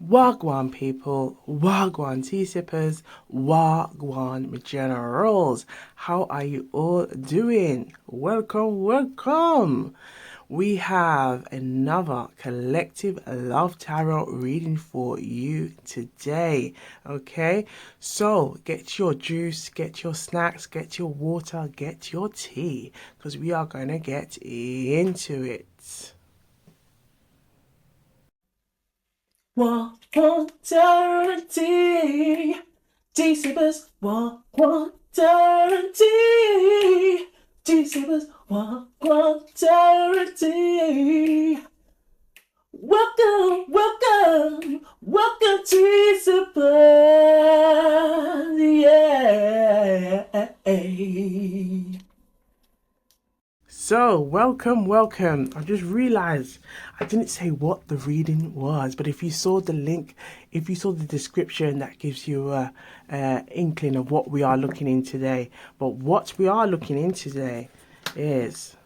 Wagwan people, Wagwan tea sippers, Wagwan generals. How are you all doing? Welcome, welcome. We have another collective love tarot reading for you today. Okay, so get your juice, get your snacks, get your water, get your tea, because we are going to get into it. Guarantee. T-Sippers, guarantee. T-Sippers, guarantee. Welcome, welcome, welcome T-Sippers, yeah. So, welcome, welcome. I just realized I didn't say what the reading was, but if you saw the link, if you saw the description, that gives you a inkling of what we are looking in today. But what we are looking in today is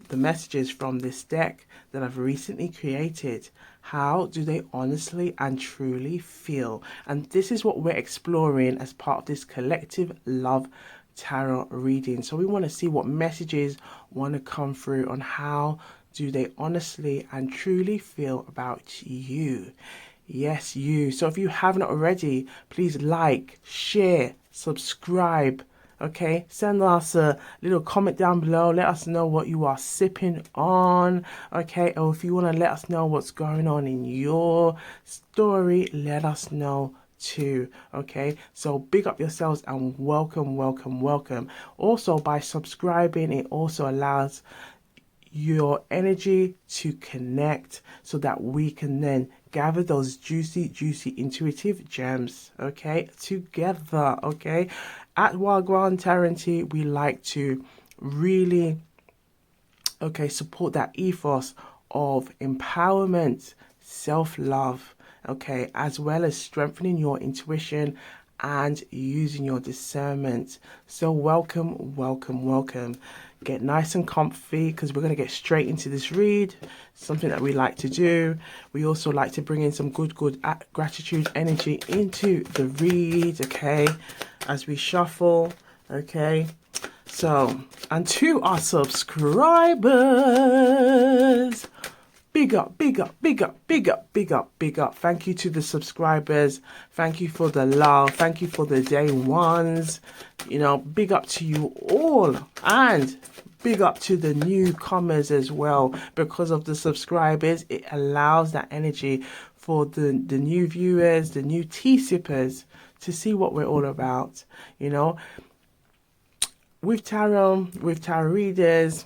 the messages from this deck that I've recently created. How do they honestly and truly feel? And this is what we're exploring as part of this collective love tarot reading. So we want to see what messages want to come through on how do they honestly and truly feel about you. Yes, you. So if you haven't already, please like, share, subscribe. Okay, send us a little comment down below. Let us know what you are sipping on. Okay, or if you want to let us know what's going on in your story, let us know too. Okay, so big up yourselves and welcome, welcome, welcome. Also, by subscribing, it also allows your energy to connect so that we can then gather those juicy intuitive gems, okay, together. Okay, at Gwan we like to really support that ethos of empowerment, self-love, okay, as well as strengthening your intuition and using your discernment. So welcome, welcome, welcome. Get nice and comfy because we're going to get straight into this read. Something that we like to do. We also like to bring in some good gratitude energy into the read, okay, as we shuffle, okay. So, and to our subscribers, big up, big up, big up, big up, big up, big up. Thank you to the subscribers. Thank you for the love. Thank you for the day ones. You know, big up to you all. And big up to the newcomers as well. Because of the subscribers, it allows that energy for the new viewers, the new tea sippers to see what we're all about. You know, with tarot readers,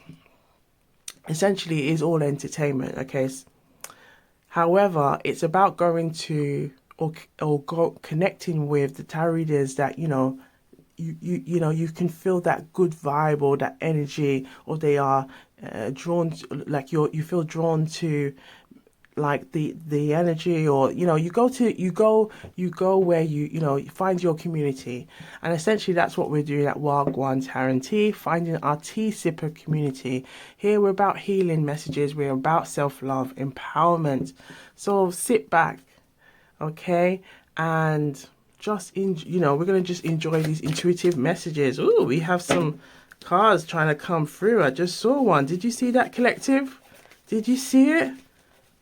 essentially it is all entertainment, okay? However, it's about going to connecting with the tarot readers that you know you can feel that good vibe or that energy, or they are drawn to, like you feel drawn to, like the energy, or you go where you find your community. And essentially that's what we're doing at Gwan Tea, finding our tea sipper community. Here we're about healing messages, we're about self-love, empowerment. So sit back, okay, and just we're going to just enjoy these intuitive messages. Ooh, we have some cards trying to come through. I just saw one. Did you see that, collective? Did you see it?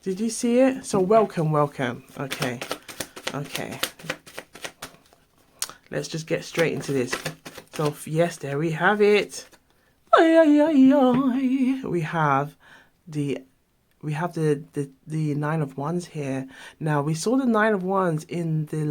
Did you see it? So welcome, welcome. Okay, okay. Let's just get straight into this. So yes, there we have it. We have the Nine of Wands here. Now we saw the Nine of Wands in the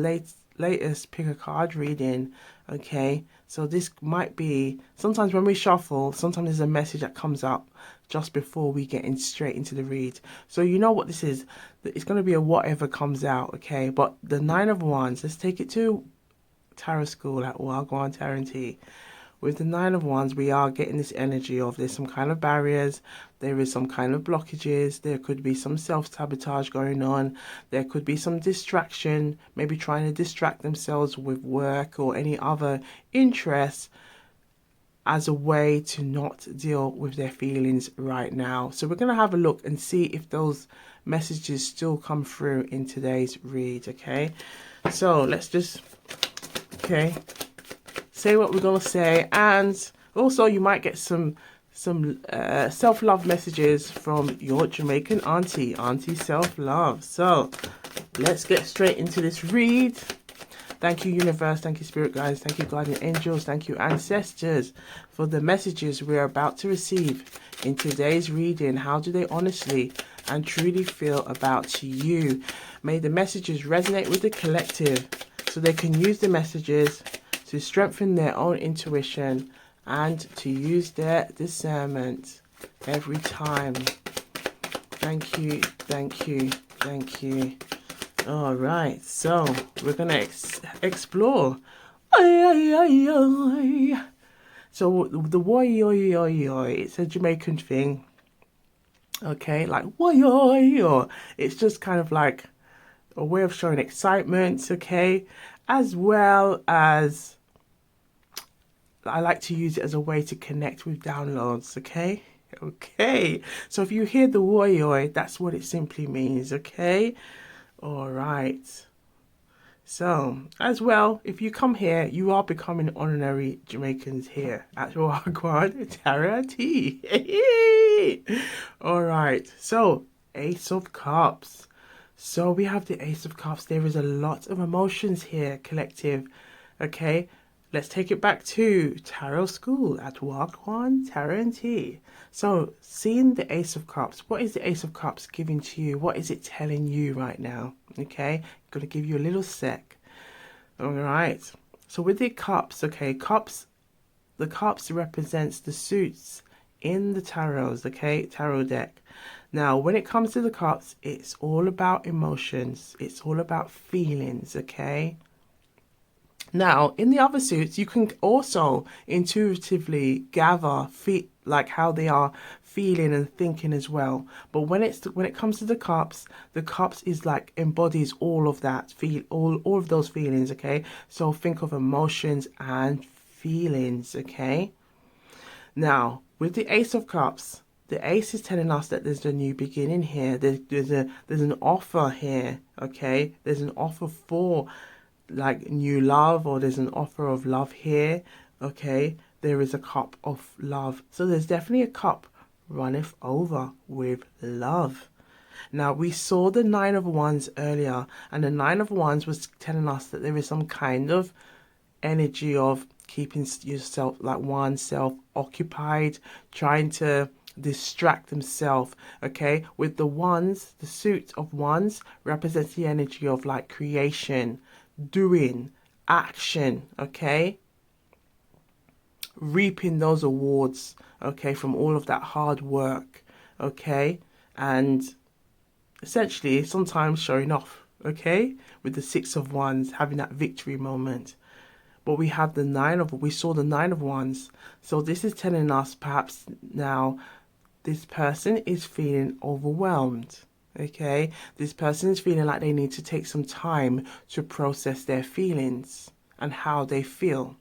latest pick a card reading. Okay, so this might be, sometimes when we shuffle, sometimes there's a message that comes up just before we get straight into the read. So you know what this is. It's going to be a whatever comes out, okay? But the Nine of Wands, let's take it to tarot school at Gwan Tarot. With the Nine of Wands, we are getting this energy of there's some kind of barriers, there is some kind of blockages, there could be some self-sabotage going on, there could be some distraction, maybe trying to distract themselves with work or any other interests. as a way to not deal with their feelings right now. So we're going to have a look and see if those messages still come through in today's read. Okay, so let's just say what we're going to say, and also you might get some self-love messages from your Jamaican auntie self-love. So let's get straight into this read. Thank you, universe. Thank you, spirit guides. Thank you, guardian angels. Thank you, ancestors, for the messages we're about to receive in today's reading. How do they honestly and truly feel about you? May the messages resonate with the collective so they can use the messages to strengthen their own intuition and to use their discernment every time. Thank you, thank you, thank you. All right, so we're going to explore. So the woy, it's a Jamaican thing. Okay, like woy. It's just kind of like a way of showing excitement, okay? As well as I like to use it as a way to connect with downloads, okay? Okay, so if you hear the woy, that's what it simply means, okay? All right. So, as well, if you come here, you are becoming honorary Jamaicans here at Gwan Charity. All right. So, Ace of Cups. So, we have the Ace of Cups. There is a lot of emotions here, collective. Okay. Let's take it back to tarot school at Gwan Charity. So, seeing the Ace of Cups, what is the Ace of Cups giving to you? What is it telling you right now? Okay, I'm going to give you a little sec. All right. So with the cups, okay, the cups represents the suits in the tarots, okay, tarot deck. Now, when it comes to the cups, it's all about emotions. It's all about feelings, okay? Now, in the other suits, you can also intuitively gather like how they are feeling and thinking as well. But when it comes to the cups is like embodies all of that all of those feelings, okay? So think of emotions and feelings, okay? Now, with the Ace of Cups, the Ace is telling us that there's a new beginning here. There's an offer here, okay? There's an offer for like new love, or there's an offer of love here, okay? There is a cup of love. So there's definitely a cup runneth over with love. Now, we saw the Nine of Wands earlier, and the Nine of Wands was telling us that there is some kind of energy of keeping yourself, like oneself, occupied, trying to distract themselves, okay? With the wands, the suit of wands represents the energy of like creation, doing, action, okay? Reaping those awards, okay, from all of that hard work, okay? And essentially sometimes showing off, okay? With the Six of Wands, having that victory moment. But we have we saw the Nine of Wands. So this is telling us perhaps now this person is feeling overwhelmed. Okay, this person is feeling like they need to take some time to process their feelings and how they feel.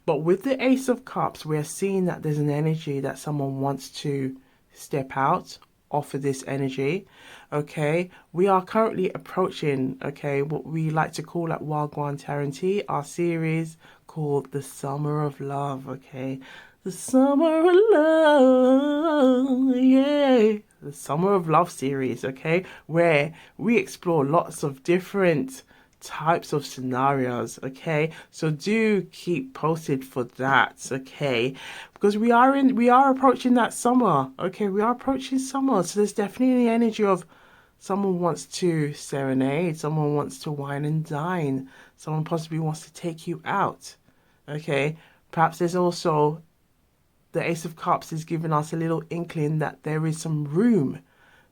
But with the Ace of Cups, we're seeing that there's an energy that someone wants to step out, offer this energy. Okay, we are currently approaching, okay, what we like to call at Gwan Charity, our series called The Summer of Love, okay? The Summer of Love, yeah. The Summer of Love series, okay? Where we explore lots of different types of scenarios, okay? So do keep posted for that, okay? Because we are approaching that summer, okay? We are approaching summer, so there's definitely the energy of someone wants to serenade, someone wants to wine and dine, someone possibly wants to take you out, okay? Perhaps there's also the Ace of Cups is giving us a little inkling that there is some room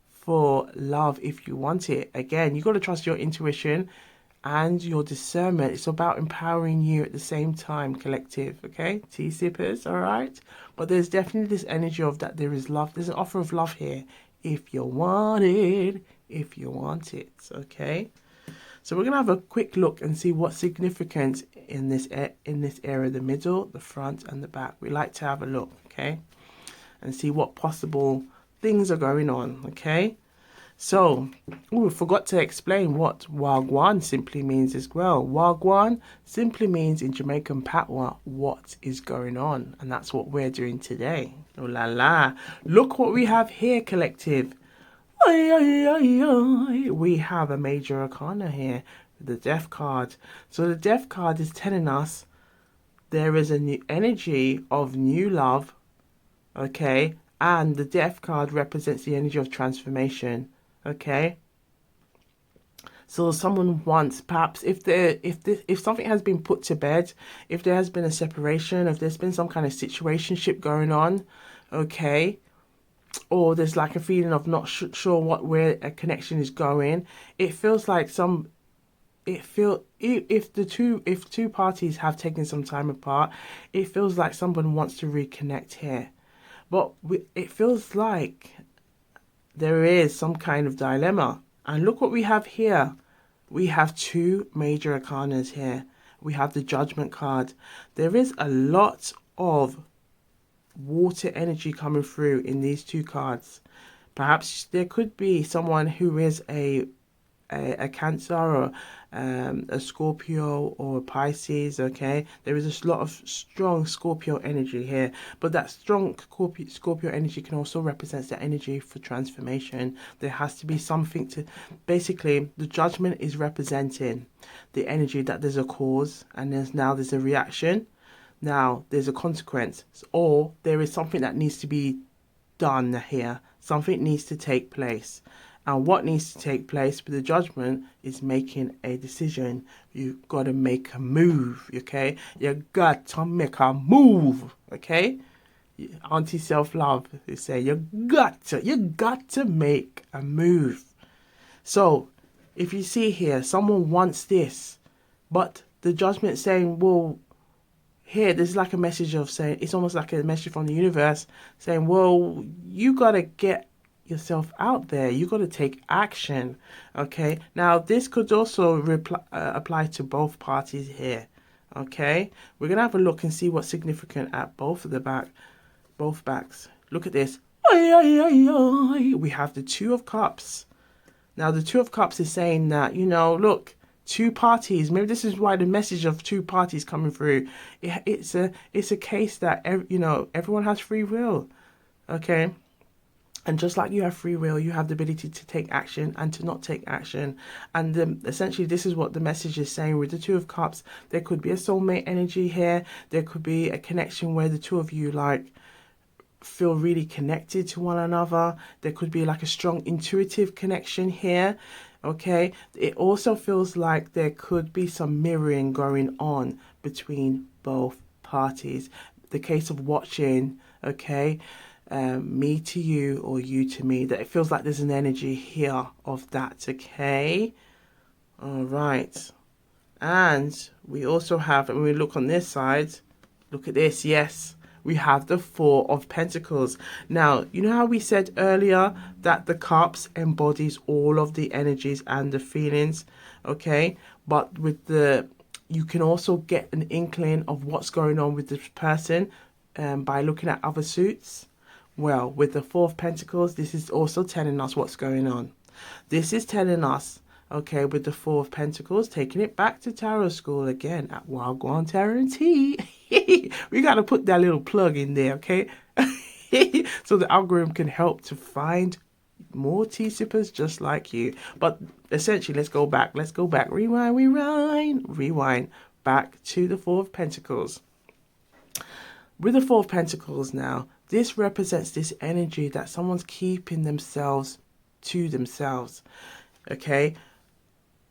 for love if you want it. Again, you got to trust your intuition and your discernment. It's about empowering you at the same time, collective, okay? Tea sippers, all right? But there's definitely this energy of that there is love. There's an offer of love here if you want it, okay? So we're going to have a quick look and see what's significant in this area, the middle, the front and the back. We like to have a look, okay, and see what possible things are going on, okay. So, we forgot to explain what Gwan simply means as well. Gwan simply means in Jamaican patois, what is going on? And that's what we're doing today. Oh la la. Look what we have here, collective. We have a major arcana here, the Death card. So the Death card is telling us there is a new energy of new love, okay? And the Death card represents the energy of transformation. Okay, so someone wants, perhaps if something has been put to bed, if there has been a separation, if there's been some kind of situationship going on, okay, or there's like a feeling of not sure where a connection is going, it feels like if two parties have taken some time apart, it feels like someone wants to reconnect here, but it feels like there is some kind of dilemma. And look what we have here. We have two major arcanas here. We have the Judgment card. There is a lot of water energy coming through in these two cards. Perhaps there could be someone who is a Cancer or a Scorpio or a Pisces, okay? There is a lot of strong Scorpio energy here, but that strong Scorpio energy can also represent the energy for transformation. There has to be something to, basically, the Judgment is representing the energy that there's a cause and there's a reaction. Now there's a consequence, or there is something that needs to be done here. Something needs to take place. And what needs to take place with the Judgment is making a decision. You've got to make a move, okay? You got to make a move, okay? Auntie self-love, they say, you got to make a move. So, if you see here, someone wants this, but the Judgment saying, well, here, there's like a message of saying, it's almost like a message from the universe saying, well, you got to get yourself out there. You got to take action, okay? Now, this could also apply to both parties here, okay? We're going to have a look and see what's significant at both backs. Look at this. We have the Two of Cups. Now, the Two of Cups is saying that, you know, look, two parties, maybe this is why the message of two parties coming through. It's a case that, you know, everyone has free will, okay? And just like you have free will, you have the ability to take action and to not take action. And essentially, this is what the message is saying with the Two of Cups. There could be a soulmate energy here. There could be a connection where the two of you like feel really connected to one another. There could be like a strong intuitive connection here. Okay. It also feels like there could be some mirroring going on between both parties. The case of watching, okay, me to you or you to me, that it feels like there's an energy here of that, okay? All right. And we also have, when we look on this side, look at this, yes, we have the Four of Pentacles. Now, you know how we said earlier that the cups embodies all of the energies and the feelings, okay? But with you can also get an inkling of what's going on with this person by looking at other suits. Well, with the Four of Pentacles, this is also telling us what's going on. This is telling us, okay, with the Four of Pentacles, taking it back to tarot school again at Gwan Tarot and Tea. We got to put that little plug in there, okay? So the algorithm can help to find more tea sippers just like you. But essentially, let's go back. Rewind back to the Four of Pentacles. With the Four of Pentacles now, this represents this energy that someone's keeping themselves to themselves, okay?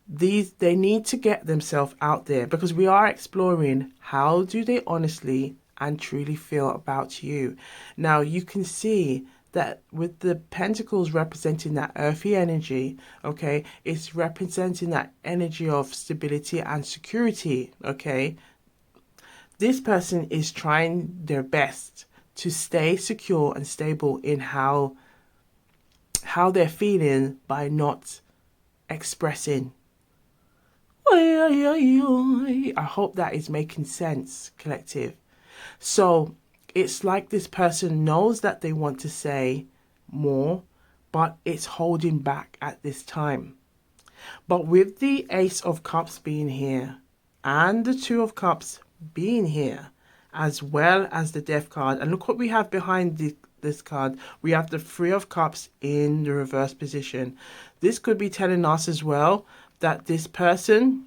They need to get themselves out there, because we are exploring how do they honestly and truly feel about you. Now, you can see that with the Pentacles representing that earthy energy, okay, it's representing that energy of stability and security, okay? This person is trying their best to stay secure and stable in how they're feeling by not expressing. I hope that is making sense, collective. So it's like this person knows that they want to say more, but it's holding back at this time. But with the Ace of Cups being here and the Two of Cups being here, as well as the Death card, and look what we have behind this card. We have the Three of Cups in the reverse position. This could be telling us as well that this person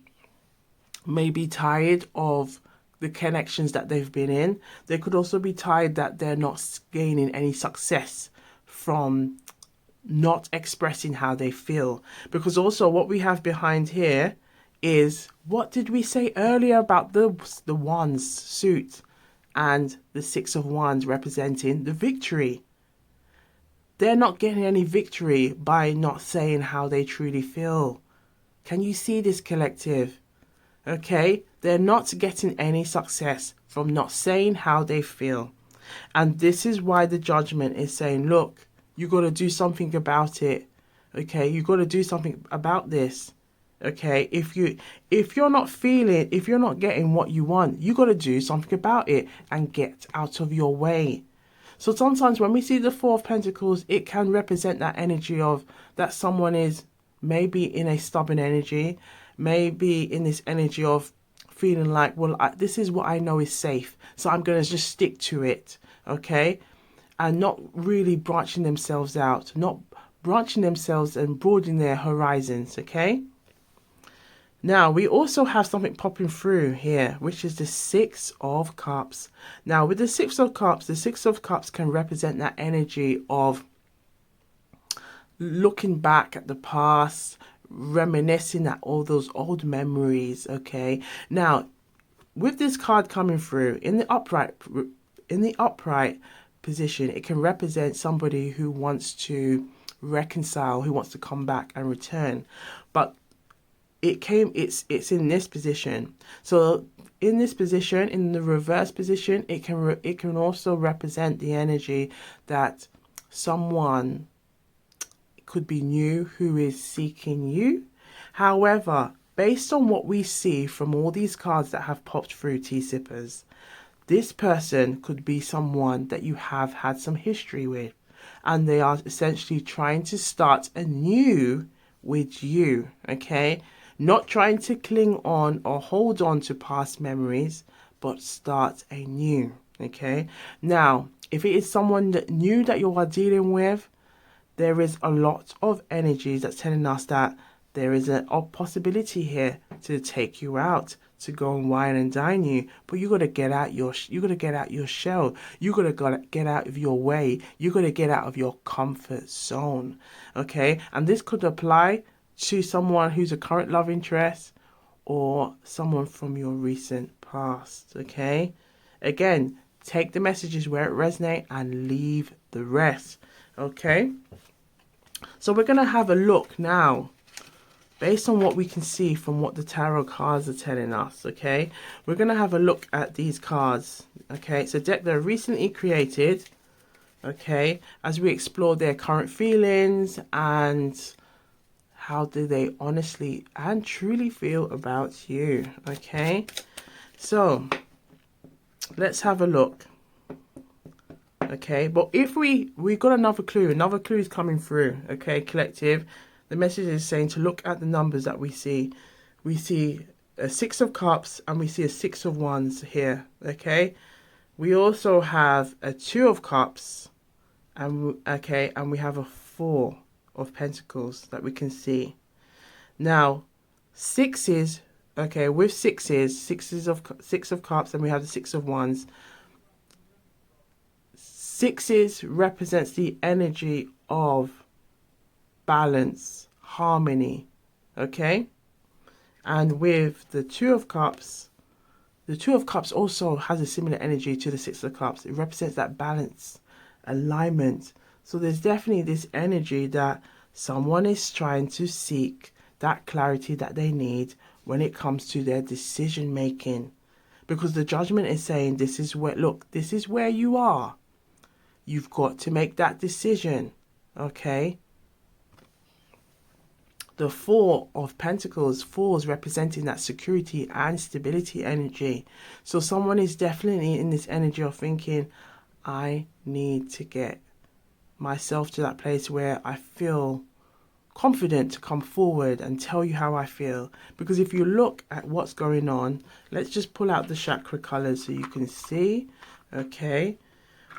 may be tired of the connections that they've been in. They could also be tired that they're not gaining any success from not expressing how they feel. Because also what we have behind here is, what did we say earlier about the Wands suit and the Six of Wands representing the victory? They're not getting any victory by not saying how they truly feel. Can you see this, collective? Okay, they're not getting any success from not saying how they feel. And this is why the Judgment is saying, look, you got to do something about it. Okay, you got to do something about this. Okay, if you're not feeling, if you're not getting what you want, you got to do something about it and get out of your way. So sometimes when we see the Four of Pentacles, it can represent that energy of that someone is maybe in a stubborn energy, maybe in this energy of feeling like, well, this is what I know is safe, so I'm going to just stick to it, okay? And not really branching themselves out, not branching themselves and broadening their horizons, okay? Now, we also have something popping through here, which is the Six of Cups. Now, with the Six of Cups, the Six of Cups can represent that energy of looking back at the past, reminiscing at all those old memories, okay? Now, with this card coming through, in the upright position, it can represent somebody who wants to reconcile, who wants to come back and return. But it's in this position. So in this position, in the reverse position, it can also represent the energy that someone could be new who is seeking you. However, based on what we see from all these cards that have popped through, tea sippers, this person could be someone that you have had some history with, and they are essentially trying to start anew with you, okay? Not trying to cling on or hold on to past memories, but start anew, okay? Now, if it is someone that new that you are dealing with, there is a lot of energies that's telling us that there is a possibility here to take you out, to go and wine and dine you, but you got to get out your shell. You got to get out of your way. You got to get out of your comfort zone, okay? And this could apply to someone who's a current love interest or someone from your recent past, okay? Again, take the messages where it resonates and leave the rest, okay? So we're going to have a look now, based on what we can see from what the tarot cards are telling us, okay? We're going to have a look at these cards, okay? It's a deck that are recently created, okay? As we explore their current feelings and how do they honestly and truly feel about you, okay? So, let's have a look. Okay, but if we got another clue is coming through, okay, collective. The message is saying to look at the numbers that we see. We see a Six of Cups and we see a Six of Wands here, okay? We also have a Two of Cups and we have a Four of Pentacles that we can see. Now, sixes, okay, with Six of Cups and we have the Six of Wands. Sixes represents the energy of balance, harmony, okay? And with the Two of Cups also has a similar energy to the Six of Cups. It represents that balance, alignment. So there's definitely this energy that someone is trying to seek that clarity that they need when it comes to their decision making. Because the Judgment is saying this is where you are. You've got to make that decision, okay? the Four of Pentacles, fours representing that security and stability energy. So someone is definitely in this energy of thinking, I need to get myself to that place where I feel confident to come forward and tell you how I feel. Because if you look at what's going on, let's just pull out the chakra colors so you can see. Okay,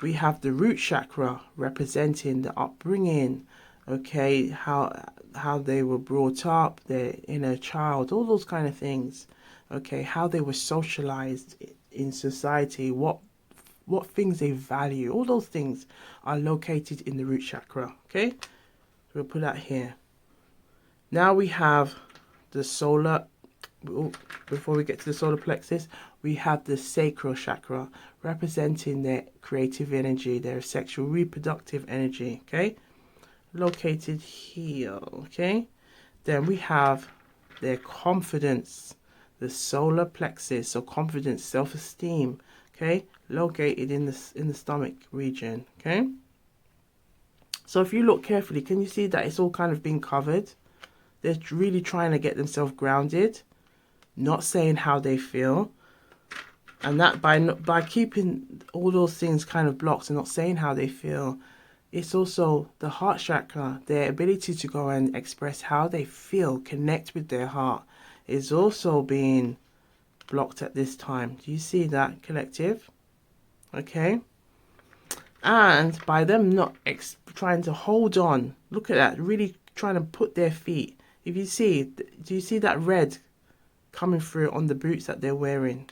we have the root chakra representing the upbringing, okay, how they were brought up, their inner child, all those kind of things, okay, how they were socialized in society, what things they value, all those things are located in the root chakra. Okay, so we'll put that here. Now we have the solar, before we get to the solar plexus, we have the sacral chakra representing their creative energy, their sexual reproductive energy, okay, located here. Okay, then we have their confidence, the solar plexus, so confidence, self-esteem, okay, located in the stomach region. Okay, so if you look carefully, can you see that it's all kind of being covered? They're really trying to get themselves grounded, not saying how they feel. And that by keeping all those things kind of blocked and not saying how they feel, it's also the heart chakra, their ability to go and express how they feel, connect with their heart, is also being blocked at this time. Do you see that, collective? Okay. And by them not trying to hold on, look at that, really trying to put their feet. If you see, do you see that red coming through on the boots that they're wearing?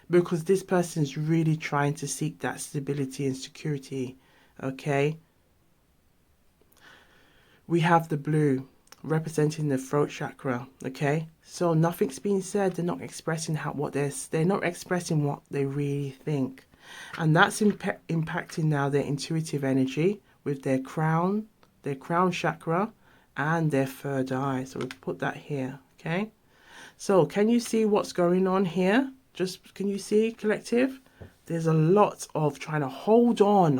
Because this person is really trying to seek that stability and security. Okay. We have the blue representing the throat chakra. Okay. So nothing's being said. They're not expressing they're not expressing what they really think. And that's impacting now their intuitive energy with their crown chakra, and their third eye. So we'll put that here. Okay, so can you see what's going on here? Can you see, collective? There's a lot of trying to hold on,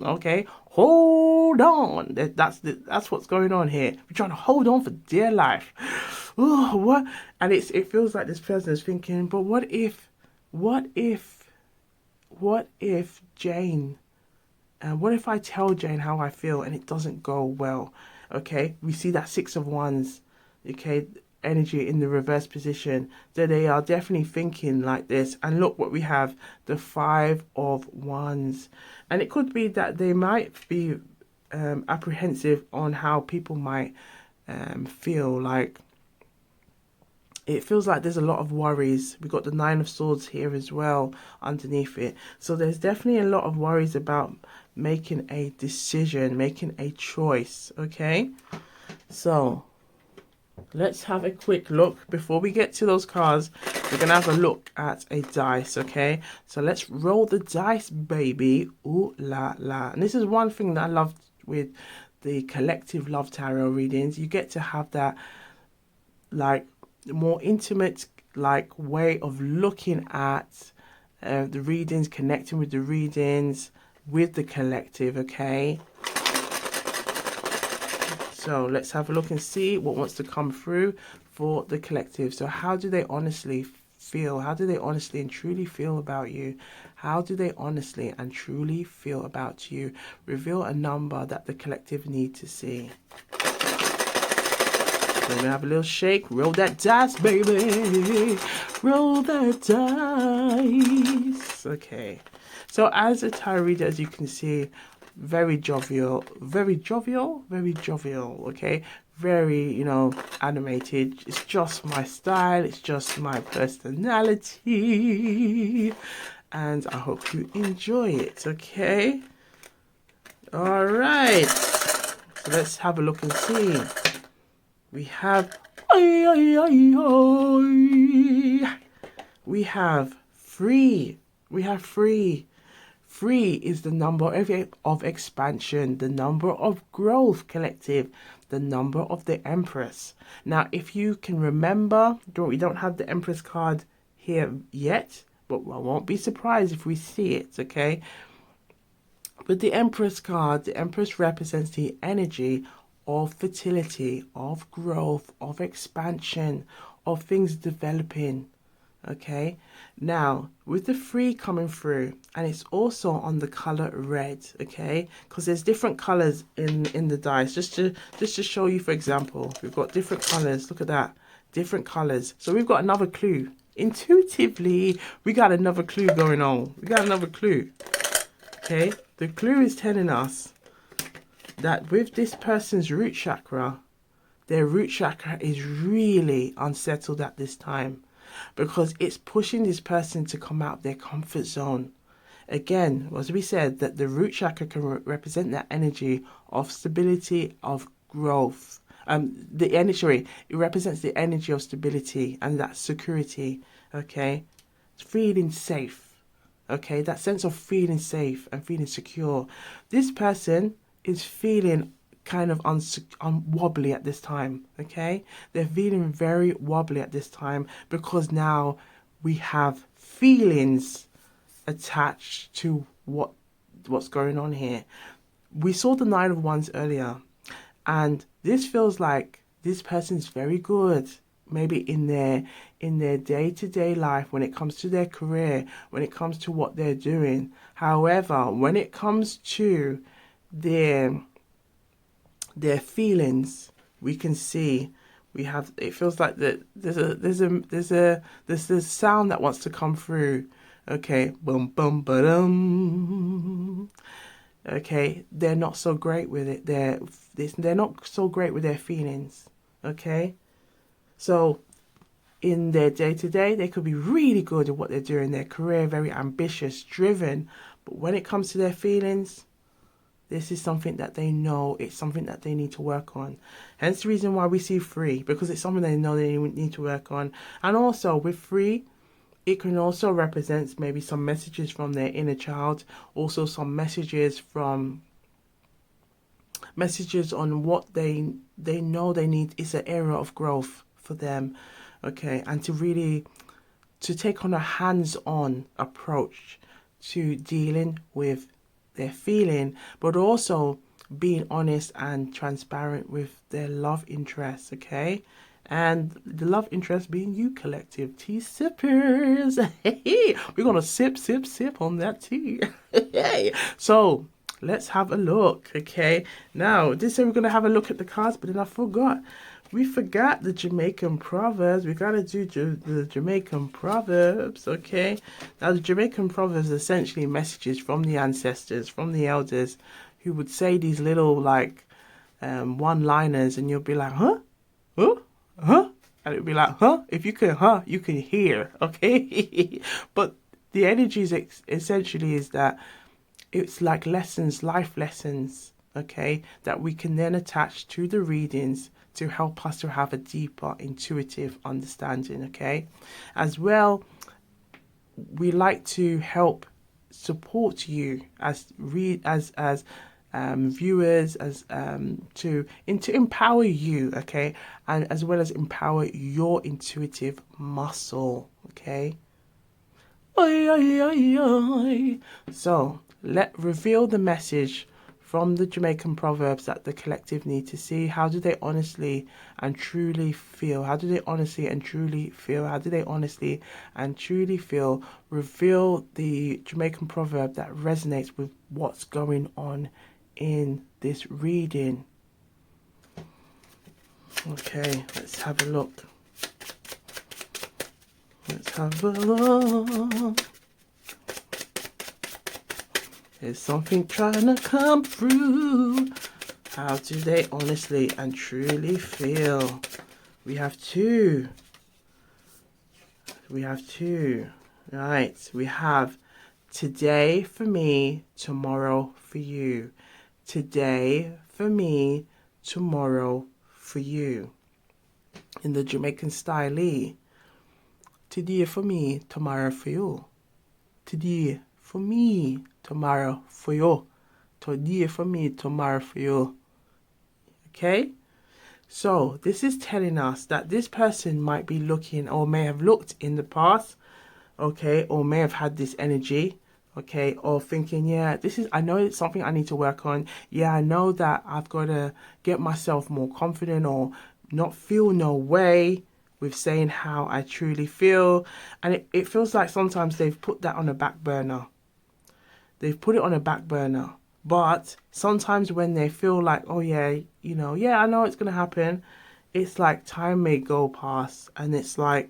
okay, hold on. That's what's going on here. We're trying to hold on for dear life. Oh, what? And it feels like this person is thinking, but what if Jane, what if I tell Jane how I feel and it doesn't go well? Okay, we see that Six of Wands, okay, energy in the reverse position. So they are definitely thinking like this. And look what we have, the Five of Wands. And it could be that they might be apprehensive on how people might feel. Like, it feels like there's a lot of worries. We've got the Nine of Swords here as well underneath it. So there's definitely a lot of worries about making a decision, making a choice, okay? So let's have a quick look. Before we get to those cards, we're going to have a look at a dice, okay? So let's roll the dice, baby. Ooh la la. And this is one thing that I love with the collective love tarot readings. You get to have that, like, more intimate, like, way of looking at the readings, connecting with the readings, with the collective, okay? So let's have a look and see what wants to come through for the collective. So how do they honestly feel? How do they honestly and truly feel about you? How do they honestly and truly feel about you? Reveal a number that the collective need to see. So we're going to have a little shake. Roll that dice, baby. Roll that dice. Okay. So as a tarot reader, as you can see, very jovial, okay? Very, animated. It's just my style. It's just my personality. And I hope you enjoy it, okay? All right. So let's have a look and see. We have, we have free. We have free. Free is the number of expansion, the number of growth, collective, the number of the Empress. Now, if you can remember, we don't have the Empress card here yet, but I won't be surprised if we see it, okay? With the Empress card, the Empress represents the energy of fertility, of growth, of expansion, of things developing. Okay, now with the 3 coming through, and it's also on the color red, okay, because there's different colors in the dice. Just to show you, for example, we've got different colors. Look at that, different colors. So we've got another clue. Intuitively, we got another clue going on. We got another clue. Okay, the clue is telling us that with this person's root chakra, their root chakra is really unsettled at this time, because it's pushing this person to come out of their comfort zone. Again, as we said, that the root chakra can represent that energy of stability, of growth. It represents the energy of stability and that security. Okay, feeling safe. Okay, that sense of feeling safe and feeling secure. This person is feeling kind of wobbly at this time. Okay, they're feeling very wobbly at this time because now we have feelings attached to what's going on here. We saw the 9 of Wands earlier, and this feels like this person's very good, maybe in their day-to-day life, when it comes to their career, when it comes to what they're doing. However, when it comes to their feelings, we can see it feels like that there's a sound that wants to come through. Okay, boom boom ba-dum. Okay, they're not so great with it. They're not so great with their feelings. Okay, so in their day-to-day, they could be really good at what they're doing, their career, very ambitious, driven, but when it comes to their feelings, this is something that they know, it's something that they need to work on. Hence the reason why we see 3, because it's something they know they need to work on. And also with 3, it can also represent maybe some messages from their inner child, also some messages on what they know they need. It's an area of growth for them. Okay, and to take on a hands-on approach to dealing with their feeling, but also being honest and transparent with their love interest. Okay, and the love interest being you, collective tea sippers. We're gonna sip on that tea. So let's have a look. Okay, now this time we're gonna have a look at the cards, but then I forgot. We forgot the Jamaican Proverbs. We gotta do the Jamaican Proverbs, okay? Now, the Jamaican Proverbs are essentially messages from the ancestors, from the elders, who would say these little, like, one-liners, and you'll be like, huh? Huh? Huh? And it'll be like, huh? If you can, huh? You can hear, okay? But the energy is essentially is that it's like lessons, life lessons, okay? That we can then attach to the readings to help us to have a deeper intuitive understanding. Okay, as well, we like to help support you as viewers, as to empower you. Okay, and as well as empower your intuitive muscle. Okay, so reveal the message from the Jamaican Proverbs that the collective need to see. How do they honestly and truly feel? How do they honestly and truly feel? How do they honestly and truly feel? Reveal the Jamaican proverb that resonates with what's going on in this reading. Okay, let's have a look. Let's have a look. There's something trying to come through. How do they honestly and truly feel? We have 2. Right, we have today for me, tomorrow for you. Today for me, tomorrow for you. In the Jamaican style, today for me, tomorrow for you. Today for me, tomorrow for you. Today for me, tomorrow for you. Okay? So this is telling us that this person might be looking, or may have looked in the past, okay, or may have had this energy, okay, or thinking, yeah, I know it's something I need to work on. Yeah, I know that I've got to get myself more confident or not feel no way with saying how I truly feel. And it feels like sometimes they've put that on a back burner. They've put it on a back burner. But sometimes when they feel like, oh yeah, yeah, I know it's going to happen, it's like time may go past and it's like,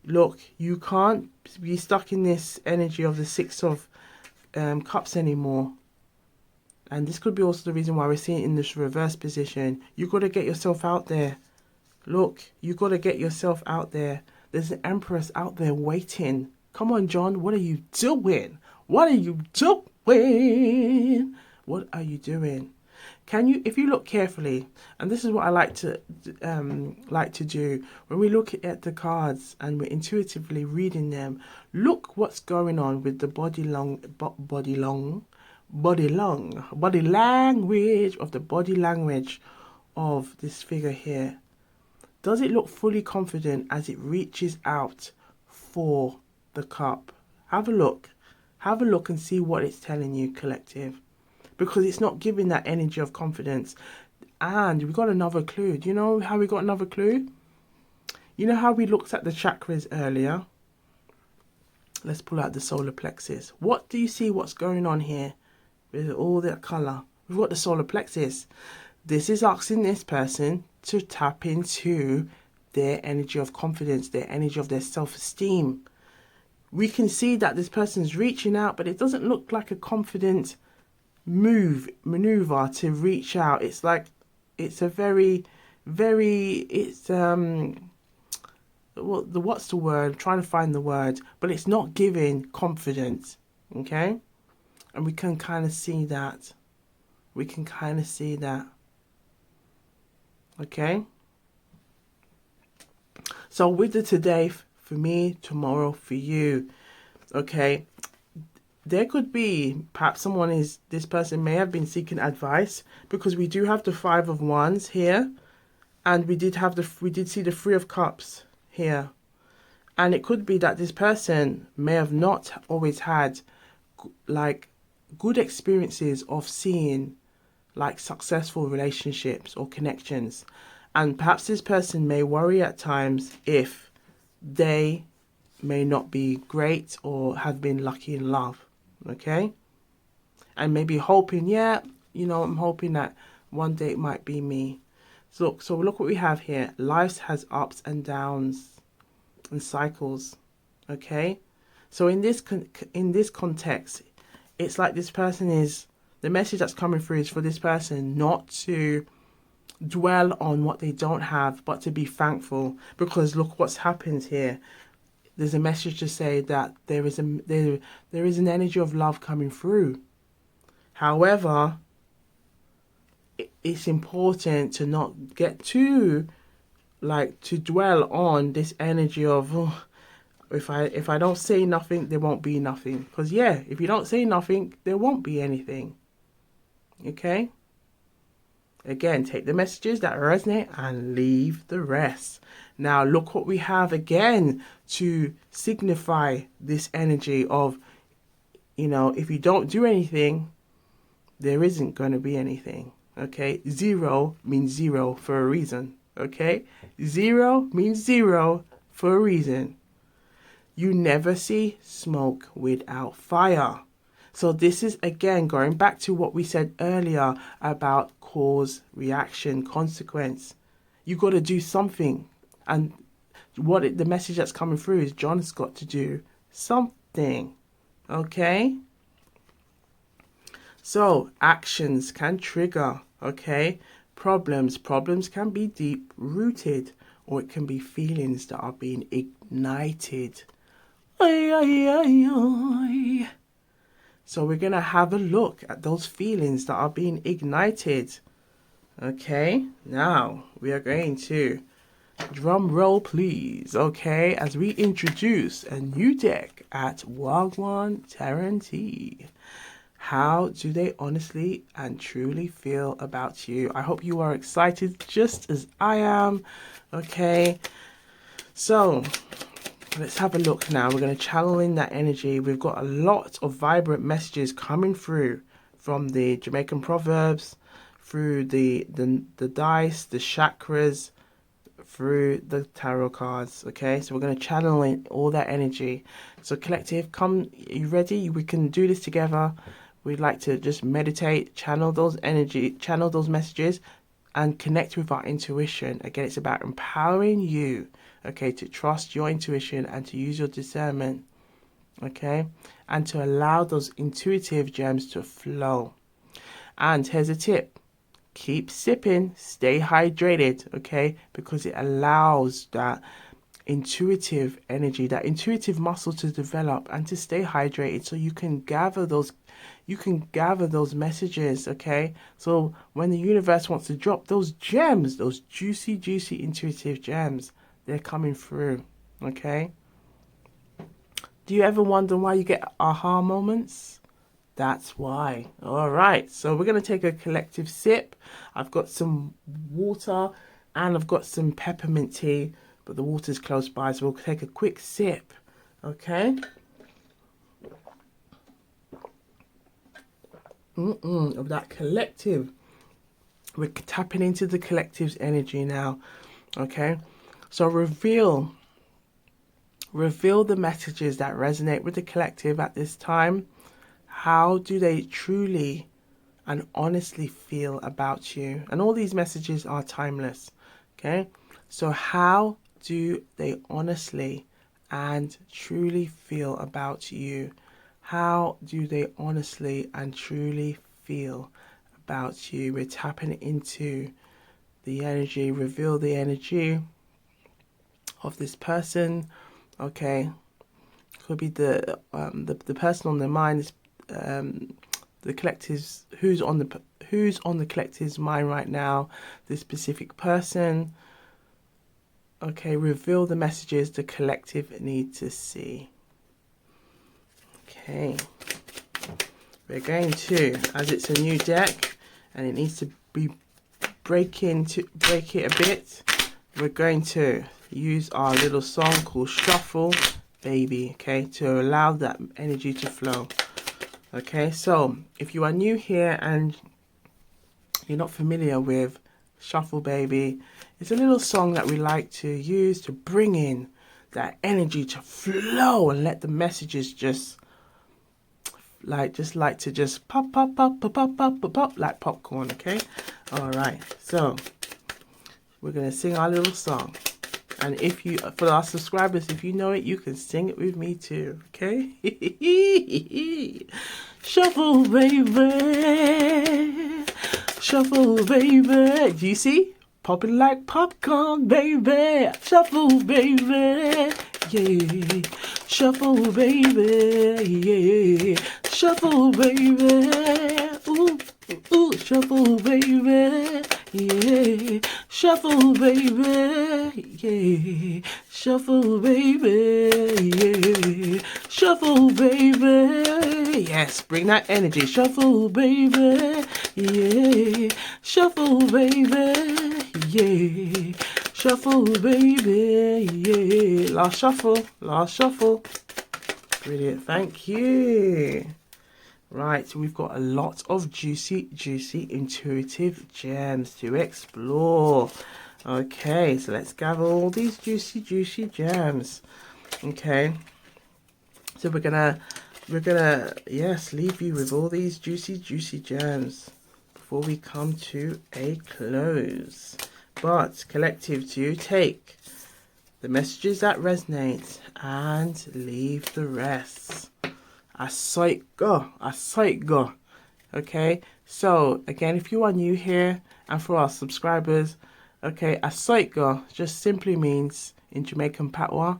look, you can't be stuck in this energy of the Six of Cups anymore. And this could be also the reason why we're seeing it in this reverse position. You got to get yourself out there. Look, you got to get yourself out there. There's an Empress out there waiting. Come on, John, what are you doing? What are you doing? What are you doing? Can you, if you look carefully, and this is what I like to do when we look at the cards and we're intuitively reading them, look what's going on with the body language of this figure here. Does it look fully confident as it reaches out for the cup? Have a look and see what it's telling you, collective. Because it's not giving that energy of confidence. And we got another clue. Do you know how we got another clue? You know how we looked at the chakras earlier? Let's pull out the solar plexus. What do you see what's going on here with all that colour? We've got the solar plexus. This is asking this person to tap into their energy of confidence, their energy of their self-esteem. We can see that this person's reaching out, but it doesn't look like a confident maneuver to reach out. It's like it's a very what's the word? I'm trying to find the word, but it's not giving confidence. Okay, and we can kind of see that. Okay, so with the today for me, tomorrow for you. Okay, there could be perhaps this person may have been seeking advice, because we do have the Five of Wands here, and we did see the Three of Cups here, and it could be that this person may have not always had like good experiences of seeing like successful relationships or connections, and perhaps this person may worry at times if they may not be great or have been lucky in love. Okay, and maybe hoping, I'm hoping that one day it might be me. So look what we have here. Life has ups and downs and cycles. Okay, so in this context, it's like this person is, the message that's coming through is for this person not to dwell on what they don't have, but to be thankful, because look what's happened here. There's a message to say that there is an energy of love coming through. However, it's important to not get to dwell on this energy of, if I don't say nothing, there won't be nothing. Because if you don't say nothing, there won't be anything. Okay? Again, take the messages that resonate and leave the rest. Now, look what we have again to signify this energy of, if you don't do anything, there isn't going to be anything. Okay? 0 means 0 for a reason. Okay? 0 means 0 for a reason. You never see smoke without fire. So this is, again, going back to what we said earlier about cause, reaction, consequence. You got to do something. And the message that's coming through is John's got to do something. Okay? So actions can trigger, okay, problems. Problems can be deep rooted, or it can be feelings that are being ignited. Ay, ay, ay, ay. So we're going to have a look at those feelings that are being ignited. Okay, now we are going to, drum roll please, okay, as we introduce a new deck at Gwan Tarot. How do they honestly and truly feel about you? I hope you are excited just as I am. Okay, so let's have a look now. We're going to channel in that energy. We've got a lot of vibrant messages coming through from the Jamaican Proverbs, through the dice, the chakras, through the tarot cards. Okay, so we're going to channel in all that energy. So collective, come, are you ready? We can do this together. We'd like to just meditate, channel those energy, channel those messages, and connect with our intuition. Again, it's about empowering you, okay, to trust your intuition and to use your discernment, okay, and to allow those intuitive gems to flow. And here's a tip: keep sipping, stay hydrated, okay, because it allows that intuitive energy, that intuitive muscle to develop and to stay hydrated, so you can gather those messages, okay? So when the universe wants to drop those gems, those juicy intuitive gems, they're coming through, okay? Do you ever wonder why you get aha moments? That's why. All right, so we're going to take a collective sip. I've got some water and I've got some peppermint tea, but the water's close by, so we'll take a quick sip, okay? Of that collective. We're tapping into the collective's energy now, okay? So reveal the messages that resonate with the collective at this time. How do they truly and honestly feel about you? And all these messages are timeless, okay? So how do they honestly and truly feel about you? How do they honestly and truly feel about you? We're tapping into the energy. Reveal the energy of this person, okay? Could be the person on their mind, is the collective's, who's on the collective's mind right now, this specific person. Okay, reveal the messages the collective need to see. Okay, we're going to, as it's a new deck and it needs to be break it a bit, we're going to use our little song called Shuffle Baby, okay, to allow that energy to flow. Okay, so if you are new here and you're not familiar with Shuffle Baby, it's a little song that we like to use to bring in that energy to flow and let the messages just like to pop like popcorn, okay? All right, so we're gonna sing our little song. And if you, for our subscribers, if you know it, you can sing it with me too, okay? Shuffle, baby. Shuffle, baby. Do you see? Popping like popcorn, baby. Shuffle, baby. Yeah. Shuffle, baby. Yeah. Shuffle, baby. Ooh, ooh, shuffle, baby. Yeah, shuffle, baby. Yeah, shuffle, baby. Yeah, shuffle, baby. Yes, bring that energy. Shuffle, baby. Yeah, shuffle, baby. Yeah, shuffle, baby. Yeah, last shuffle. Last shuffle. Brilliant. Thank you. Right, so we've got a lot of juicy, intuitive gems to explore. Okay, so let's gather all these juicy gems. Okay, so we're gonna, yes, leave you with all these juicy gems before we come to a close. But collective, to take the messages that resonate and leave the rest. I sight go. Okay, so again, if you are new here, and for our subscribers, okay, a sight go just simply means in Jamaican patois,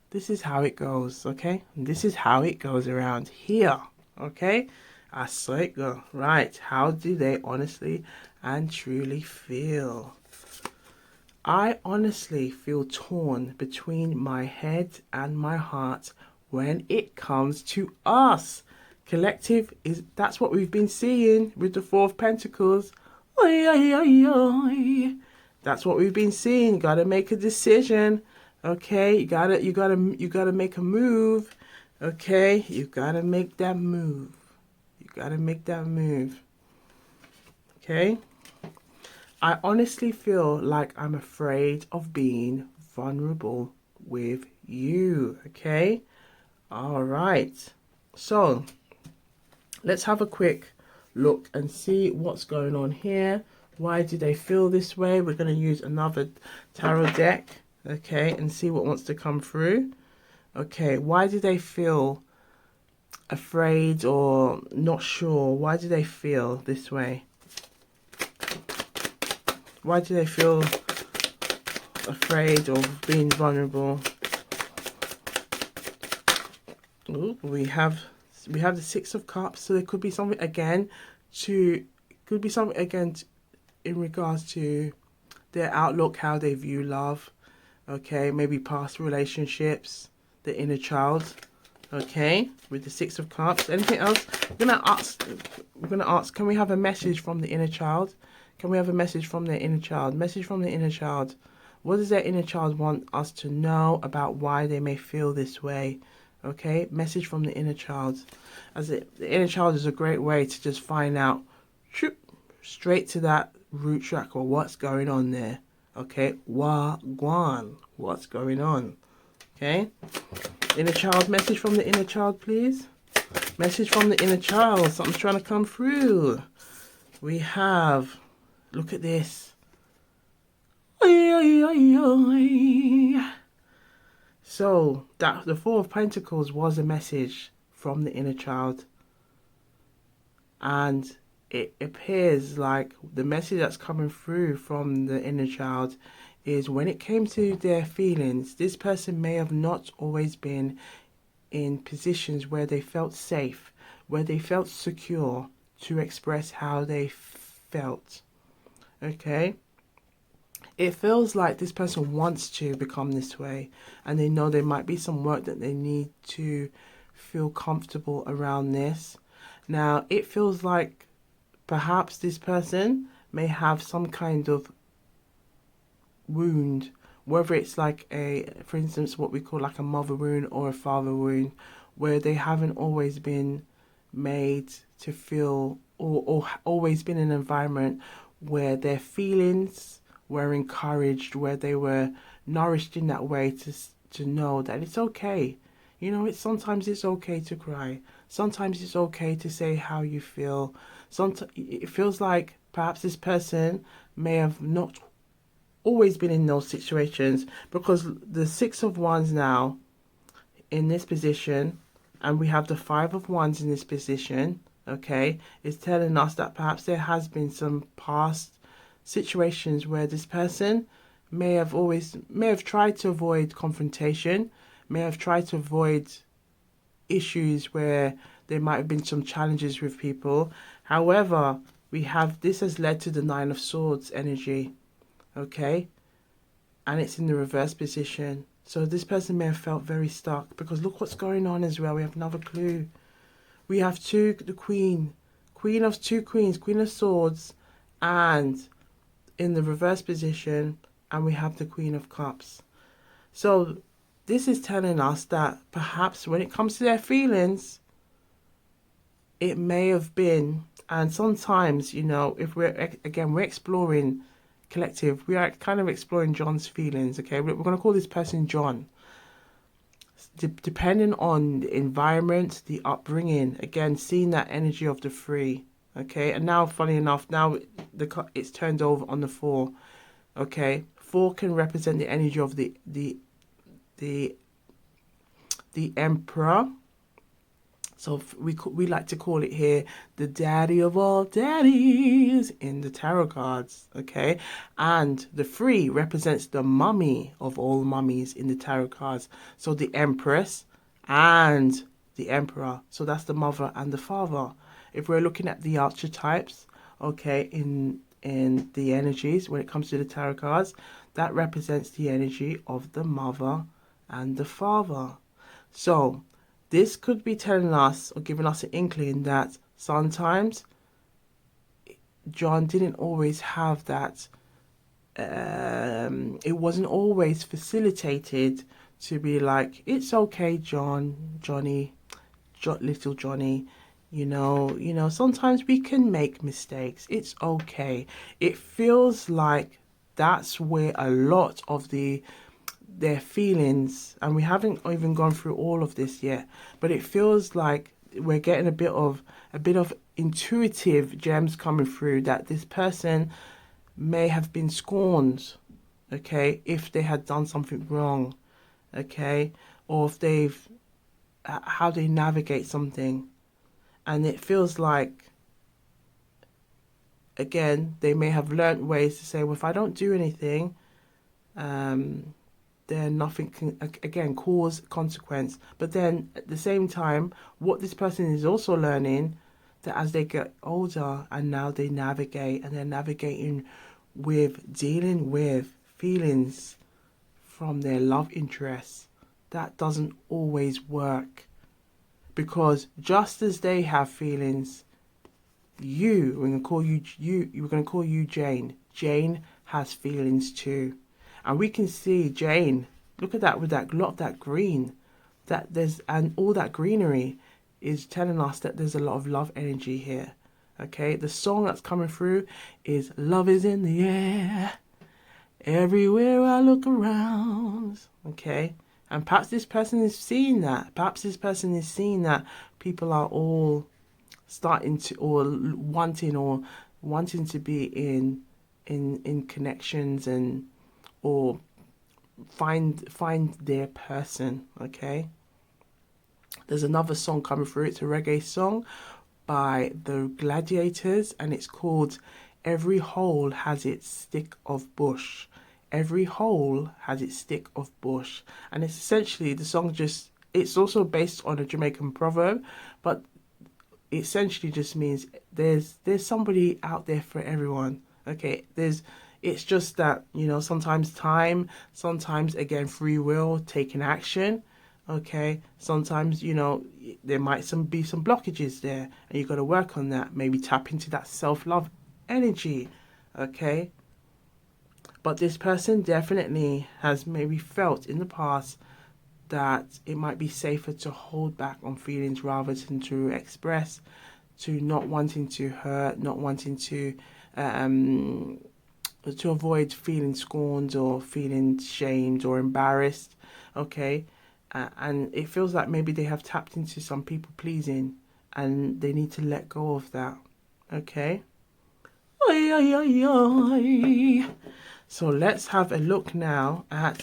this is how it goes, okay? And this is how it goes around here, okay? A sight go. Right, how do they honestly and truly feel? I honestly feel torn between my head and my heart when it comes to us. Collective, that's what we've been seeing with the Four of Pentacles. Oy, oy, oy, oy. That's what we've been seeing. Gotta make a decision. Okay, you gotta make a move. Okay, you gotta make that move. You gotta make that move. Okay. I honestly feel like I'm afraid of being vulnerable with you. Okay. All right. So let's have a quick look and see what's going on here. Why do they feel this way? We're going to use another tarot deck, okay, and see what wants to come through. Okay, why do they feel afraid or not sure? Why do they feel this way? Why do they feel afraid of being vulnerable? Ooh, we have the Six of Cups, so there could be something again in regards to their outlook, how they view love. Okay, maybe past relationships, the inner child. Okay, with the Six of Cups. Anything else? We're gonna ask. Can we have a message from the inner child? Can we have a message from their inner child? Message from the inner child. What does their inner child want us to know about why they may feel this way? Okay, message from the inner child. The inner child is a great way to just find out straight to that root track or what's going on there. Okay, Gwan, what's going on? Okay, inner child, message from the inner child, please. Message from the inner child. Something's trying to come through. We have, look at this. So that the Four of Pentacles was a message from the inner child, and it appears like the message that's coming through from the inner child is when it came to their feelings, this person may have not always been in positions where they felt safe, where they felt secure to express how they felt. Okay? It feels like this person wants to become this way, and they know there might be some work that they need to feel comfortable around this. Now, it feels like perhaps this person may have some kind of wound, whether it's like for instance, what we call like a mother wound or a father wound, where they haven't always been made to feel or always been in an environment where their feelings were encouraged, where they were nourished in that way to know that it's okay. You know, sometimes it's okay to cry. Sometimes it's okay to say how you feel. Sometimes it feels like perhaps this person may have not always been in those situations, because the Six of Wands now in this position, and we have the Five of Wands in this position, okay, is telling us that perhaps there has been some past situations where this person may have tried to avoid confrontation, may have tried to avoid issues where there might have been some challenges with people. However, this has led to the Nine of Swords energy, okay, and it's in the reverse position. So this person may have felt very stuck, because look what's going on as well. We have another clue. We have the Queen of Two Queens, Queen of Swords, and in the reverse position, and we have the Queen of Cups. So this is telling us that perhaps when it comes to their feelings, it may have been, and sometimes, you know, if we're exploring collective, we are kind of exploring John's feelings, okay? We're going to call this person John. Depending on the environment, the upbringing, again, seeing that energy of the three, okay? And now, funny enough, now it's turned over on the four, okay? Four can represent the energy of the Emperor. So we like to call it here the daddy of all daddies in the tarot cards, okay? And the three represents the mummy of all mummies in the tarot cards. So the Empress and the Emperor. So that's the mother and the father. If we're looking at the archetypes, okay, in the energies when it comes to the tarot cards, that represents the energy of the mother and the father. So this could be telling us or giving us an inkling that sometimes John didn't always have that it wasn't always facilitated to be like, it's okay, Johnny, little Johnny, sometimes we can make mistakes. It's okay. It feels like that's where a lot of their feelings, and we haven't even gone through all of this yet, but it feels like we're getting a bit of intuitive gems coming through, that this person may have been scorned, okay, if they had done something wrong, okay, or if they've how they navigate something. And it feels like, again, they may have learnt ways to say, well, if I don't do anything, then nothing can, again, cause consequence. But then at the same time, what this person is also learning, that as they get older and now they navigate, and they're navigating with dealing with feelings from their love interests, that doesn't always work. Because just as they have feelings, we're going to call you Jane. Jane has feelings too. And we can see Jane, look at that, with that lot of that green, and all that greenery is telling us that there's a lot of love energy here. Okay, the song that's coming through is "Love is in the air, everywhere I look around." Okay, and perhaps this person is seeing that. Perhaps this person is seeing that people are all starting to, or wanting to be in connections, and or find their person. Okay, there's another song coming through. It's a reggae song by the Gladiators, and it's called "Every Hole Has Its Stick of Bush." Every hole has its stick of bush. And it's essentially, the song it's also based on a Jamaican proverb, but it essentially just means there's somebody out there for everyone. Okay, it's just that, sometimes time, sometimes again free will, taking action. Okay, sometimes there might be some blockages there, and you've got to work on that. Maybe tap into that self-love energy. Okay, but this person definitely has maybe felt in the past that it might be safer to hold back on feelings rather than to express, to not wanting to hurt, not wanting to avoid feeling scorned or feeling shamed or embarrassed. Okay, and it feels like maybe they have tapped into some people pleasing, and they need to let go of that. Okay. Oy, oy, oy, oy. So let's have a look now at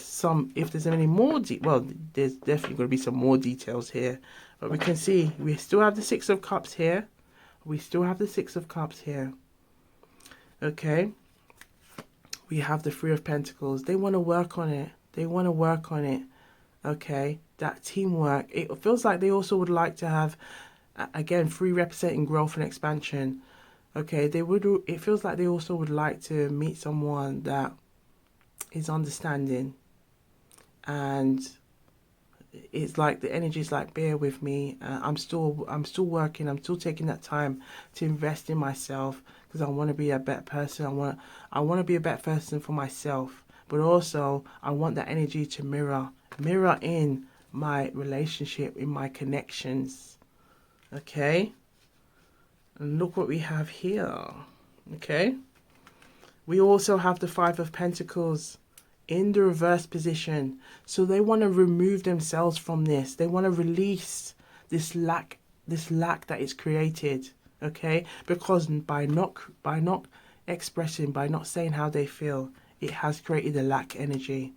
if there's any more, well, there's definitely going to be some more details here. But we can see we still have the Six of Cups here. We still have the Six of Cups here. Okay. We have the Three of Pentacles. They want to work on it. They want to work on it. Okay. That teamwork. It feels like they also would like to have, again, three representing growth and expansion. Okay. It feels like they also would like to meet someone that is understanding, and it's like the energy is like, bear with me. I'm still working. I'm still taking that time to invest in myself, because I want to be a better person. I want to be a better person for myself, but also I want that energy to mirror in my relationship, in my connections. Okay, and look what we have here. Okay, we also have the Five of Pentacles in the reverse position. So they want to remove themselves from this. They want to release this lack that is created. Okay, because by not expressing, by not saying how they feel, it has created a lack energy,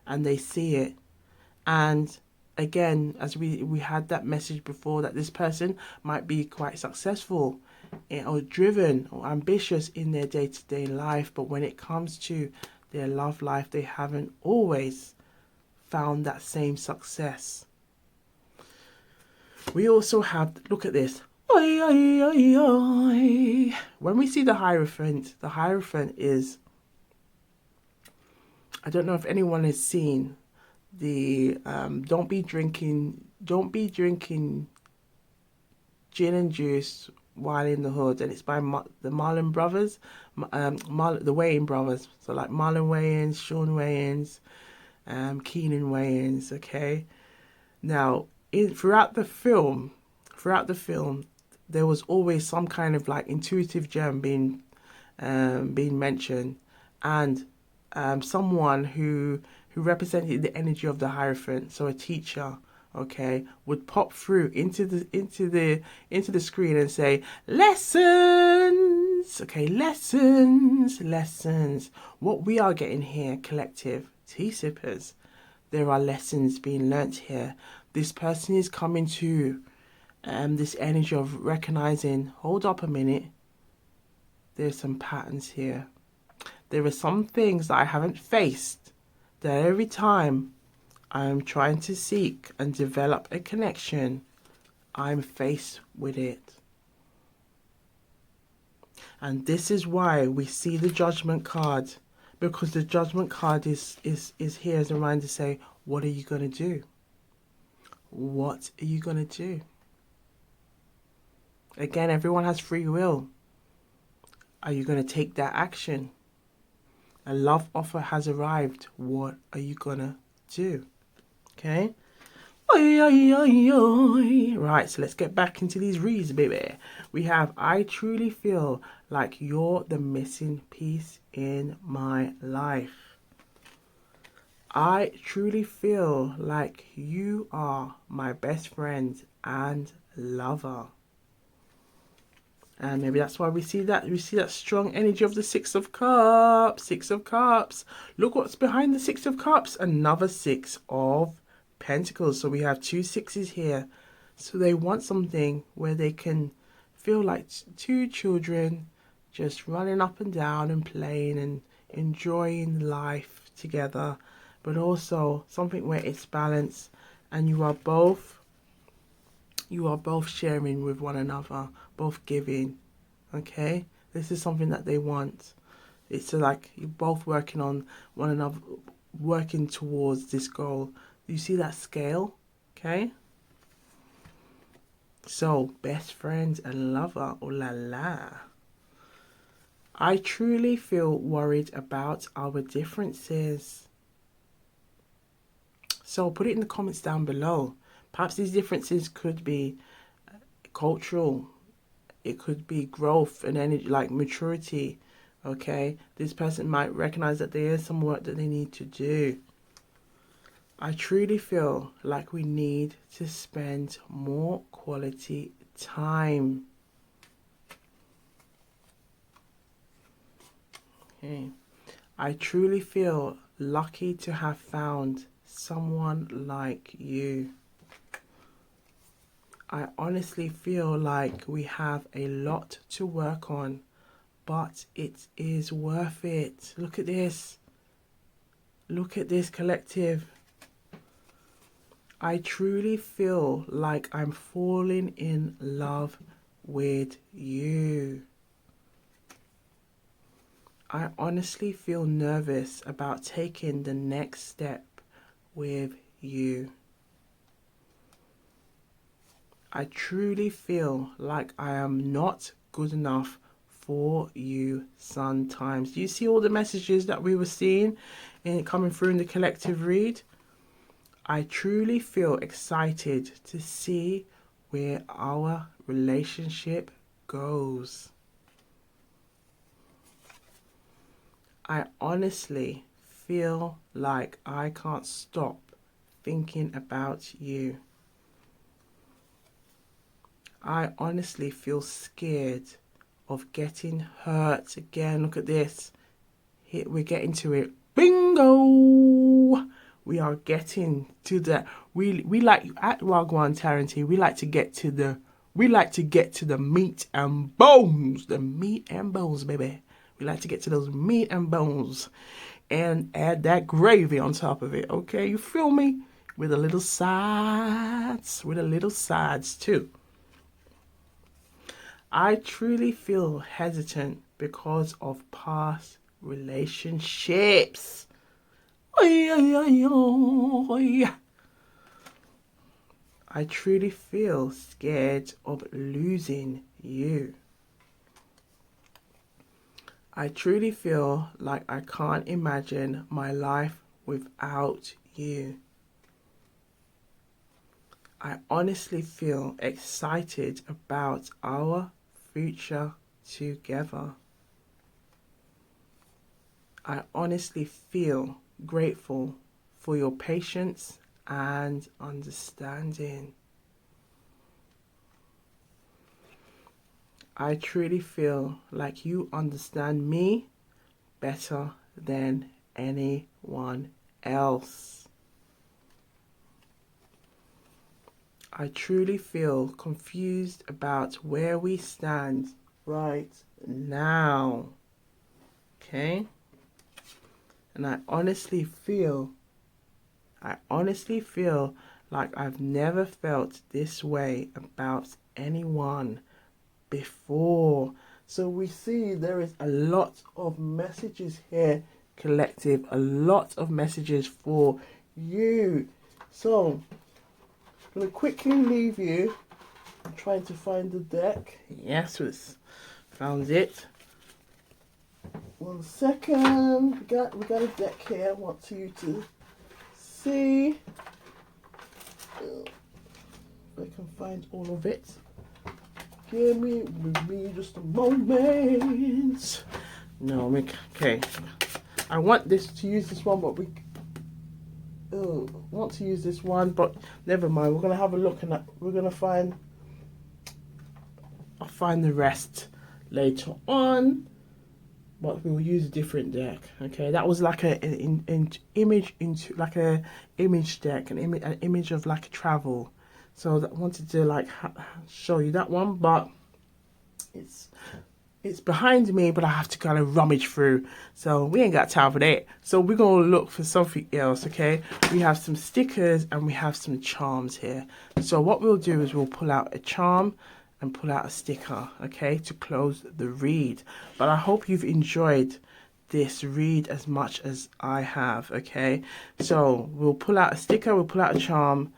and they see it. And again, as we had that message before, that this person might be quite successful or driven or ambitious in their day-to-day life, but when it comes to their love life, they haven't always found that same success. We also have, look at this. Oi, oi, oi, oi. When we see the Hierophant is, I don't know if anyone has seen the don't be drinking gin and juice while in the hood, and it's by the Marlon brothers, the Wayans brothers. So like Marlon Wayans, Sean Wayans, Keenan Wayans. Okay. Now, throughout the film, there was always some kind of like intuitive gem being mentioned, and someone who represented the energy of the Hierophant, so a teacher, okay, would pop through into the screen and say lessons, okay, lessons. What we are getting here, collective tea sippers, there are lessons being learnt here. This person is coming to this energy of recognizing, hold up a minute, there's some patterns here. There are some things that I haven't faced, that every time I'm trying to seek and develop a connection, I'm faced with it. And this is why we see the Judgment card, because the Judgment card is here as a reminder to say, what are you going to do? What are you going to do? Again, everyone has free will. Are you going to take that action? A love offer has arrived. What are you going to do? Okay? Right, so let's get back into these reads, baby. We have, I truly feel like you're the missing piece in my life. I truly feel like you are my best friend and lover. And maybe that's why we see that strong energy of the Six of Cups. Six of Cups. Look what's behind the Six of Cups. Another Six of Pentacles. So we have two sixes here. So they want something where they can feel like two children just running up and down and playing and enjoying life together. But also something where it's balanced and you are both sharing with one another, both giving. Okay, this is something that they want. It's like you're both working on one another, working towards this goal. You see that scale? Okay, so best friend and lover. Oh la la. I truly feel worried about our differences. So put it in the comments down below. Perhaps these differences could be cultural. It could be growth and energy, like maturity. Okay, this person might recognize that there is some work that they need to do. I truly feel like we need to spend more quality time. Okay, I truly feel lucky to have found someone like you. I honestly feel like we have a lot to work on, but it is worth it. Look at this. Look at this, collective. I truly feel like I'm falling in love with you. I honestly feel nervous about taking the next step with you. I truly feel like I am not good enough for you sometimes. Do you see all the messages that we were seeing coming through in the collective read? I truly feel excited to see where our relationship goes. I honestly feel like I can't stop thinking about you. I honestly feel scared of getting hurt again. Look at this. Here, we're getting to it. Bingo! We are getting to the we like at Gwan Tarantine, we like to get to the meat and bones. The meat and bones, baby. We like to get to those meat and bones and add that gravy on top of it. Okay, you feel me? With a little sides. With a little sides too. I truly feel hesitant because of past relationships. I truly feel scared of losing you. I truly feel like I can't imagine my life without you. I honestly feel excited about our future together. I honestly feel grateful for your patience and understanding. I truly feel like you understand me better than anyone else. I truly feel confused about where we stand right now. Okay? And I honestly feel like I've never felt this way about anyone before. So we see there is a lot of messages here, collective, a lot of messages for you. So I'm going to quickly leave you. I'm trying to find the deck. Yes, found it. 1 second. We got a deck here. I want you to see. If I can find all of it. Give me just a moment. No, okay. I want to use this one, but want to use this one, but never mind. We're gonna have a look, and we're gonna find. I'll find the rest later on, but we'll use a different deck. Okay, that was like an image into like a image deck, an image of like a travel. So I wanted to like show you that one, but it's behind me, but I have to kind of rummage through. So we ain't got time for that. So we're going to look for something else, okay? We have some stickers and we have some charms here. So what we'll do is we'll pull out a charm and pull out a sticker, okay, to close the read. But I hope you've enjoyed this read as much as I have, okay? So we'll pull out a sticker, we'll pull out a charm,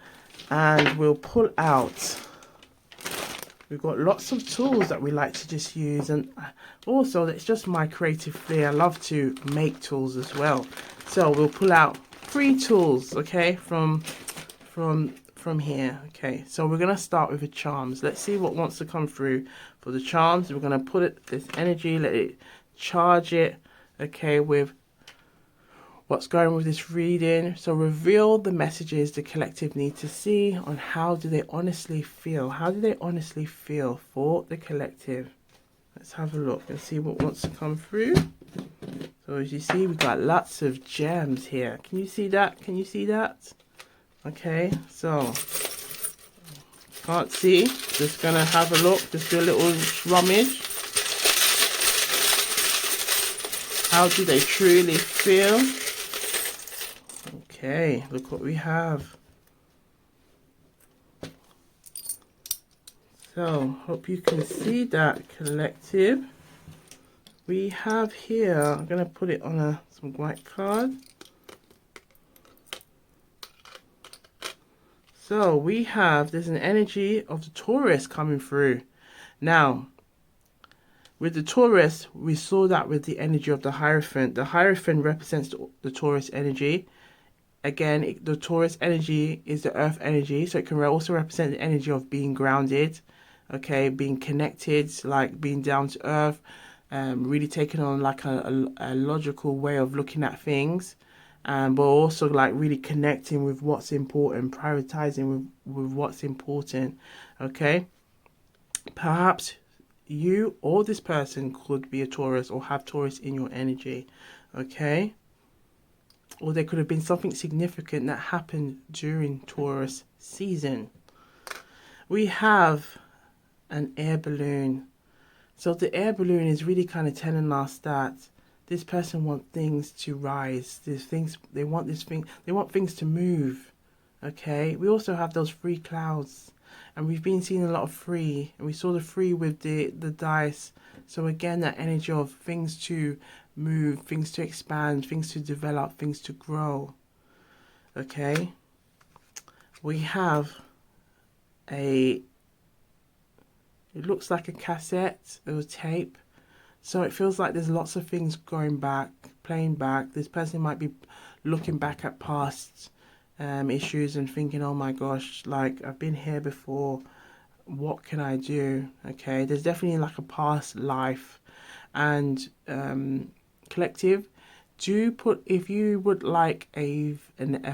and we'll pull out... We've got lots of tools that we like to just use, and also it's just my creative flair. I love to make tools as well. So we'll pull out 3 tools, okay, from here. Okay, so we're gonna start with the charms. Let's see what wants to come through for the charms. We're gonna put this energy, let it charge it, okay, with what's going on with this reading. So reveal the messages the collective need to see on how do they honestly feel. How do they honestly feel for the collective? Let's have a look and see what wants to come through. So as you see, we've got lots of gems here. Can you see that? Can you see that? Okay, so can't see. Just gonna have a look. Just do a little rummage. How do they truly feel? Okay, look what we have. So, hope you can see that, collective. We have here, I'm going to put it on some white card. So, we have, there's an energy of the Taurus coming through. Now, with the Taurus, we saw that with the energy of the Hierophant. The Hierophant represents the Taurus energy. Again, the Taurus energy is the earth energy, so it can also represent the energy of being grounded, okay, being connected, like being down to earth, really taking on like a logical way of looking at things, but also like really connecting with what's important, prioritizing with what's important, okay? Perhaps you or this person could be a Taurus or have Taurus in your energy, okay? Or there could have been something significant that happened during Taurus season. We have an air balloon. So the air balloon is really kind of telling us that this person wants things to rise. They want things to move. Okay. We also have those 3 clouds. And we've been seeing a lot of 3. And we saw the 3 with the dice. So again, that energy of things to move, things to expand, things to develop, things to grow. Okay. We have a It looks like a cassette or a tape. So it feels like there's lots of things going back, playing back. This person might be looking back at past issues and thinking, oh my gosh, like I've been here before. What can I do? Okay, there's definitely like a past life. And collective, do put, if you would like a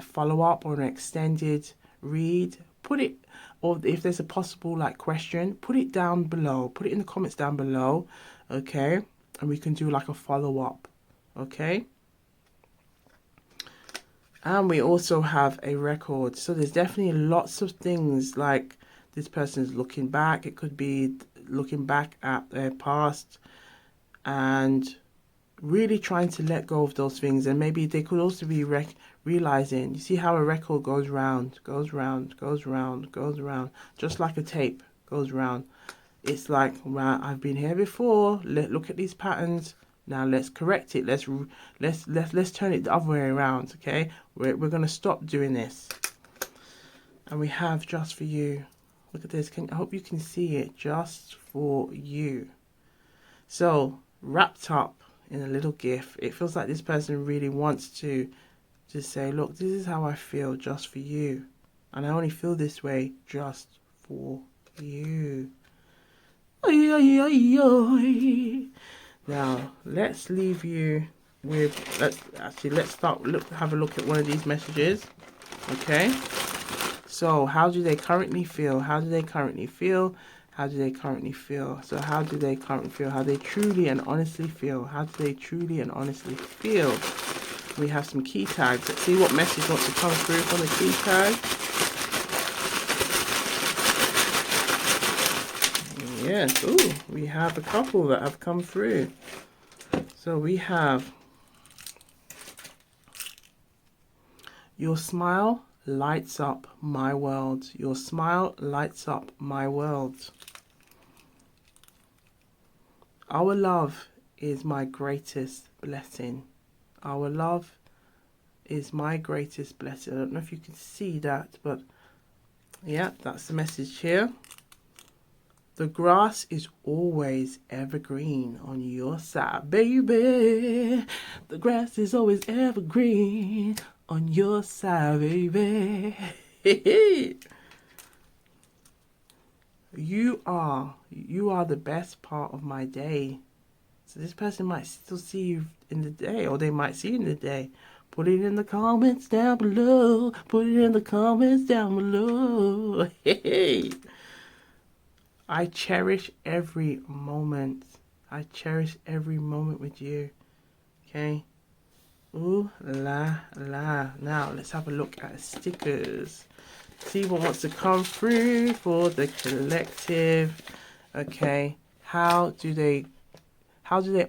follow-up or an extended read, put it, or if there's a possible like question, put it down below, put it in the comments down below, okay, and we can do like a follow-up, okay. And we also have a record, so there's definitely lots of things, like this person's looking back. It could be looking back at their past and really trying to let go of those things. And maybe they could also be realizing, you see how a record goes round, goes round, goes round, goes round, just like a tape goes round. It's like, right, I've been here before. Look at these patterns. Now let's correct it. Let's turn it the other way around. Okay, we're gonna stop doing this. And we have just for you. Look at this. I hope you can see it. Just for you. So wrapped up in a little gift. It feels like this person really wants to just say, look, this is how I feel just for you. And I only feel this way just for you. Now, let's leave you with, let's start, have a look at one of these messages. Okay. So, how do they currently feel? How do they currently feel? How do they currently feel? So how do they currently feel? How they truly and honestly feel? How do they truly and honestly feel? We have some key tags. Let's see what message wants to come through from the key tag. Yes, ooh, we have a couple that have come through. So we have, your smile lights up my world. Your smile lights up my world. Our love is my greatest blessing. Our love is my greatest blessing. I don't know if you can see that, but yeah, that's the message here. The grass is always evergreen on your side, baby. The grass is always evergreen on your side, baby. You are the best part of my day. So this person might still see you in the day, or they might see you in the day. Put it in the comments down below. Put it in the comments down below. I cherish every moment. I cherish every moment with you. Okay? Ooh la la. Now let's have a look at stickers. See what wants to come through for the collective. Okay, how do they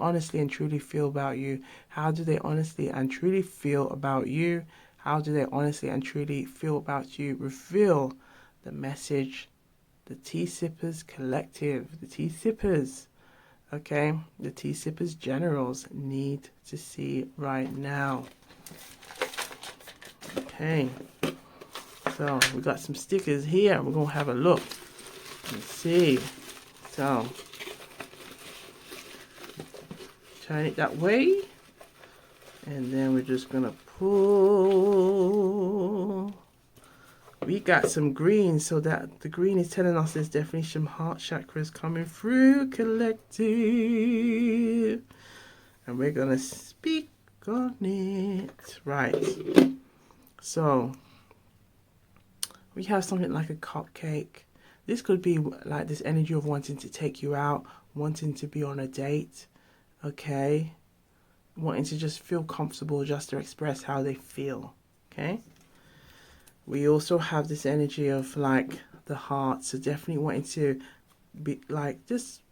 honestly and truly feel about you? How do they honestly and truly feel about you? How do they honestly and truly feel about you? Reveal the message. The Tea Sippers Collective, the Tea Sippers, okay, the Tea Sippers Generals need to see right now. Okay. So we got some stickers here. We're gonna have a look and see. So turn it that way, and then we're just gonna pull. We got some green, so that the green is telling us there's definitely some heart chakras coming through, collective, and we're gonna speak on it. Right. So we have something like a cupcake. This could be like this energy of wanting to take you out, wanting to be on a date, okay? Wanting to just feel comfortable, just to express how they feel, okay? We also have this energy of like the heart, so definitely wanting to be like, just,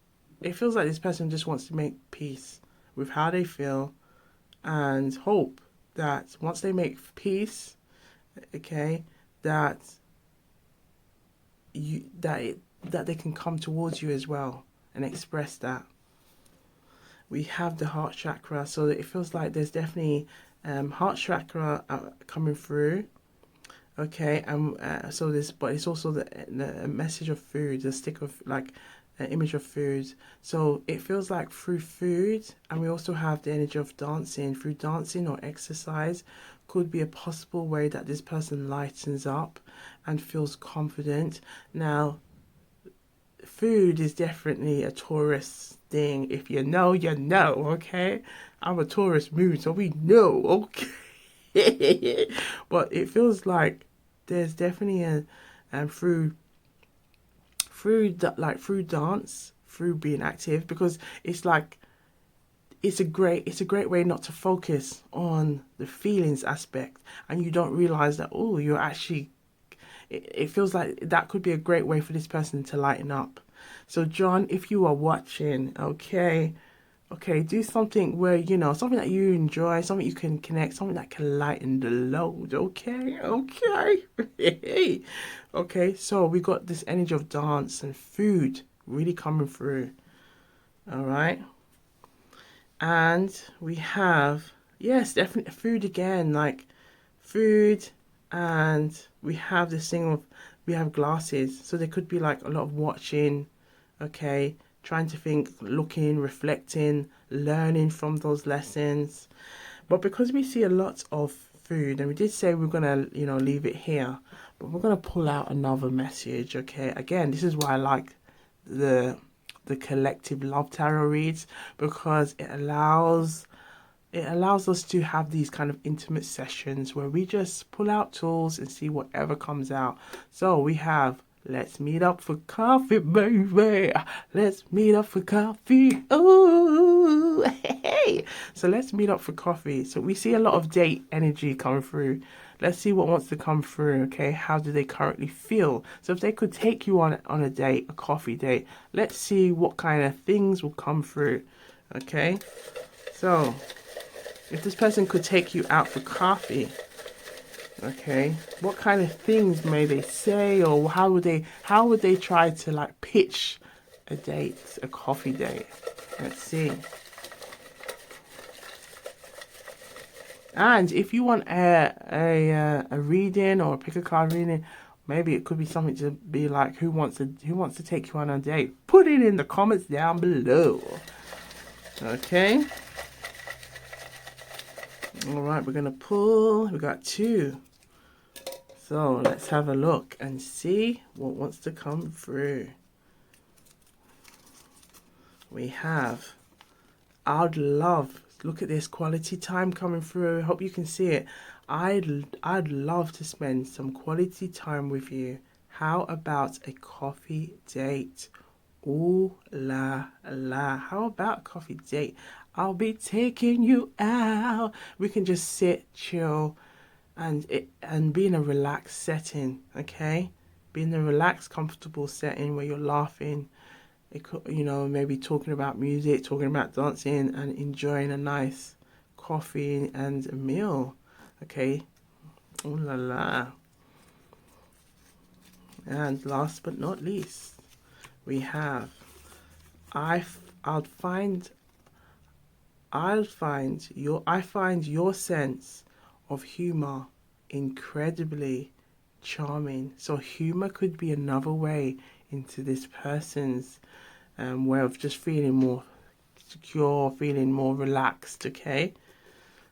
it feels like this person just wants to make peace with how they feel and hope that once they make peace, okay, that they can come towards you as well and express that. We have the heart chakra, so that it feels like there's definitely heart chakra coming through, okay, and so this, but it's also the message of food, the stick of like an image of food. So it feels like through food, and we also have the energy of dancing. Through dancing or exercise could be a possible way that this person lightens up and feels confident. Now, food is definitely a Taurus thing. If you know, you know, okay? I'm a Taurus moon, so we know, okay? But it feels like there's definitely a through dance, through being active, because it's like it's a great way not to focus on the feelings aspect, and you don't realize that, oh, you're actually, it feels like that could be a great way for this person to lighten up. So John, if you are watching, okay, do something where, you know, something that you enjoy, something you can connect, something that can lighten the load. Okay. Okay, so we got this energy of dance and food really coming through. All right. And we have, yes, definitely food again, like food. And we have this thing of, we have glasses. So there could be like a lot of watching, okay, trying to think, looking, reflecting, learning from those lessons. But because we see a lot of food, and we did say we're going to, you know, leave it here, but we're going to pull out another message, okay? Again, this is why I like the collective love tarot reads, because it allows us to have these kind of intimate sessions where we just pull out tools and see whatever comes out. So we have, let's meet up for coffee, baby. Let's meet up for coffee. Ooh, hey. So let's meet up for coffee. So we see a lot of date energy coming through. Let's see what wants to come through, okay? How do they currently feel? So if they could take you on a date, a coffee date, let's see what kind of things will come through, okay? So if this person could take you out for coffee, okay, what kind of things may they say, or how would they try to like pitch a date, a coffee date? Let's see. And if you want a reading or a pick a card reading, maybe it could be something to be like, who wants to take you on a date? Put it in the comments down below. Okay. All right, we're gonna pull. We got two. So let's have a look and see what wants to come through. We have, I'd love, look at this quality time coming through. I hope you can see it. I'd love to spend some quality time with you. How about a coffee date? Ooh la la. How about a coffee date? I'll be taking you out. We can just sit, chill, and be in a relaxed setting, okay? Be in a relaxed, comfortable setting where you're laughing. It could, you know, maybe talking about music, talking about dancing, and enjoying a nice coffee and a meal, okay? Ooh la la. And last but not least, we have, I find your sense of humor incredibly charming. So humor could be another way into this person's way of just feeling more secure, feeling more relaxed, okay?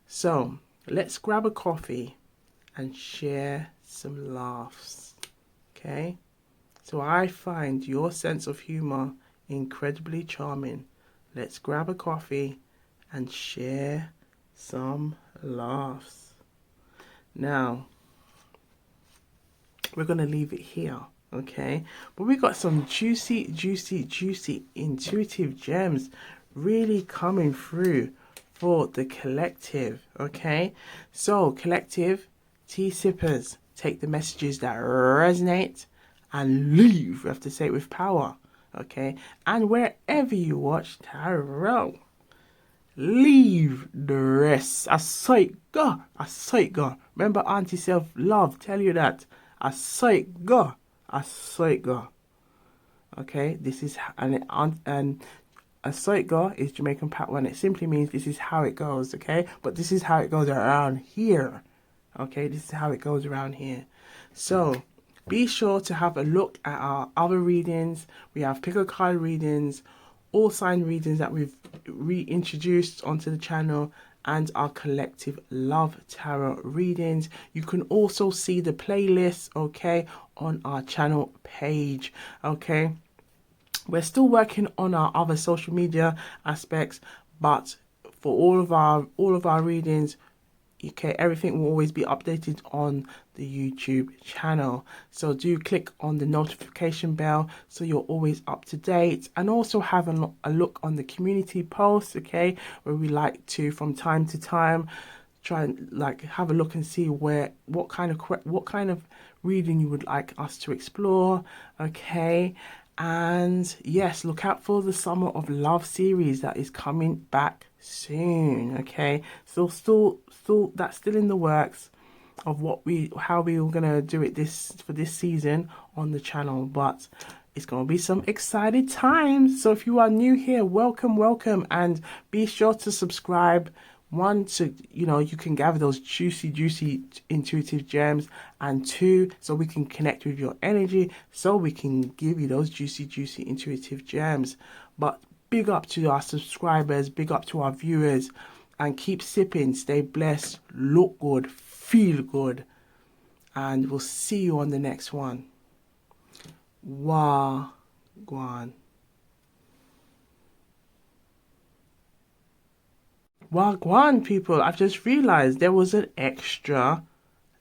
So let's grab a coffee and share some laughs, okay? So I find your sense of humor incredibly charming. Let's grab a coffee and share some laughs. Now, we're going to leave it here, okay? But we got some juicy intuitive gems really coming through for the collective, okay? So, collective, tea sippers, take the messages that resonate and leave. We have to say it with power, okay? And wherever you watch tarot, leave the rest. I saw it go. Remember Auntie Self Love tell you that. I saw it go. Okay, this is and a saw it go is Jamaican patois, and it simply means this is how it goes. Okay, but this is how it goes around here. Okay, this is how it goes around here. So be sure to have a look at our other readings. We have pick a card readings, all sign readings that we've reintroduced onto the channel, and our collective love tarot readings. You can also see the playlist, okay, on our channel page, okay. We're still working on our other social media aspects, but for all of our readings, okay, everything will always be updated on the YouTube channel. So do click on the notification bell so you're always up to date, and also have a look on the community posts, okay, where we like to from time to time try and like have a look and see what kind of reading you would like us to explore, okay. And yes, look out for the Summer of Love series that is coming back soon, okay. So still that's still in the works of how we were gonna do it for this season on the channel, but it's gonna be some exciting times. So if you are new here, welcome, and be sure to subscribe. One, so you can gather those juicy intuitive gems, and two, so we can connect with your energy, so we can give you those juicy intuitive gems. But big up to our subscribers, big up to our viewers, and keep sipping, stay blessed, look good, feel good, and we'll see you on the next one. Gwan. Gwan, people, I've just realized there was an extra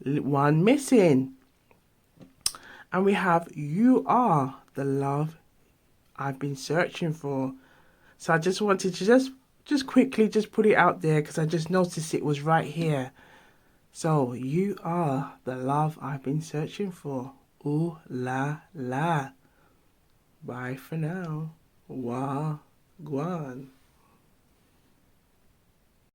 one missing. And we have, you are the love I've been searching for. So I just wanted to just quickly just put it out there because I just noticed it was right here. So, you are the love I've been searching for. Ooh la la. Bye for now. Gwan.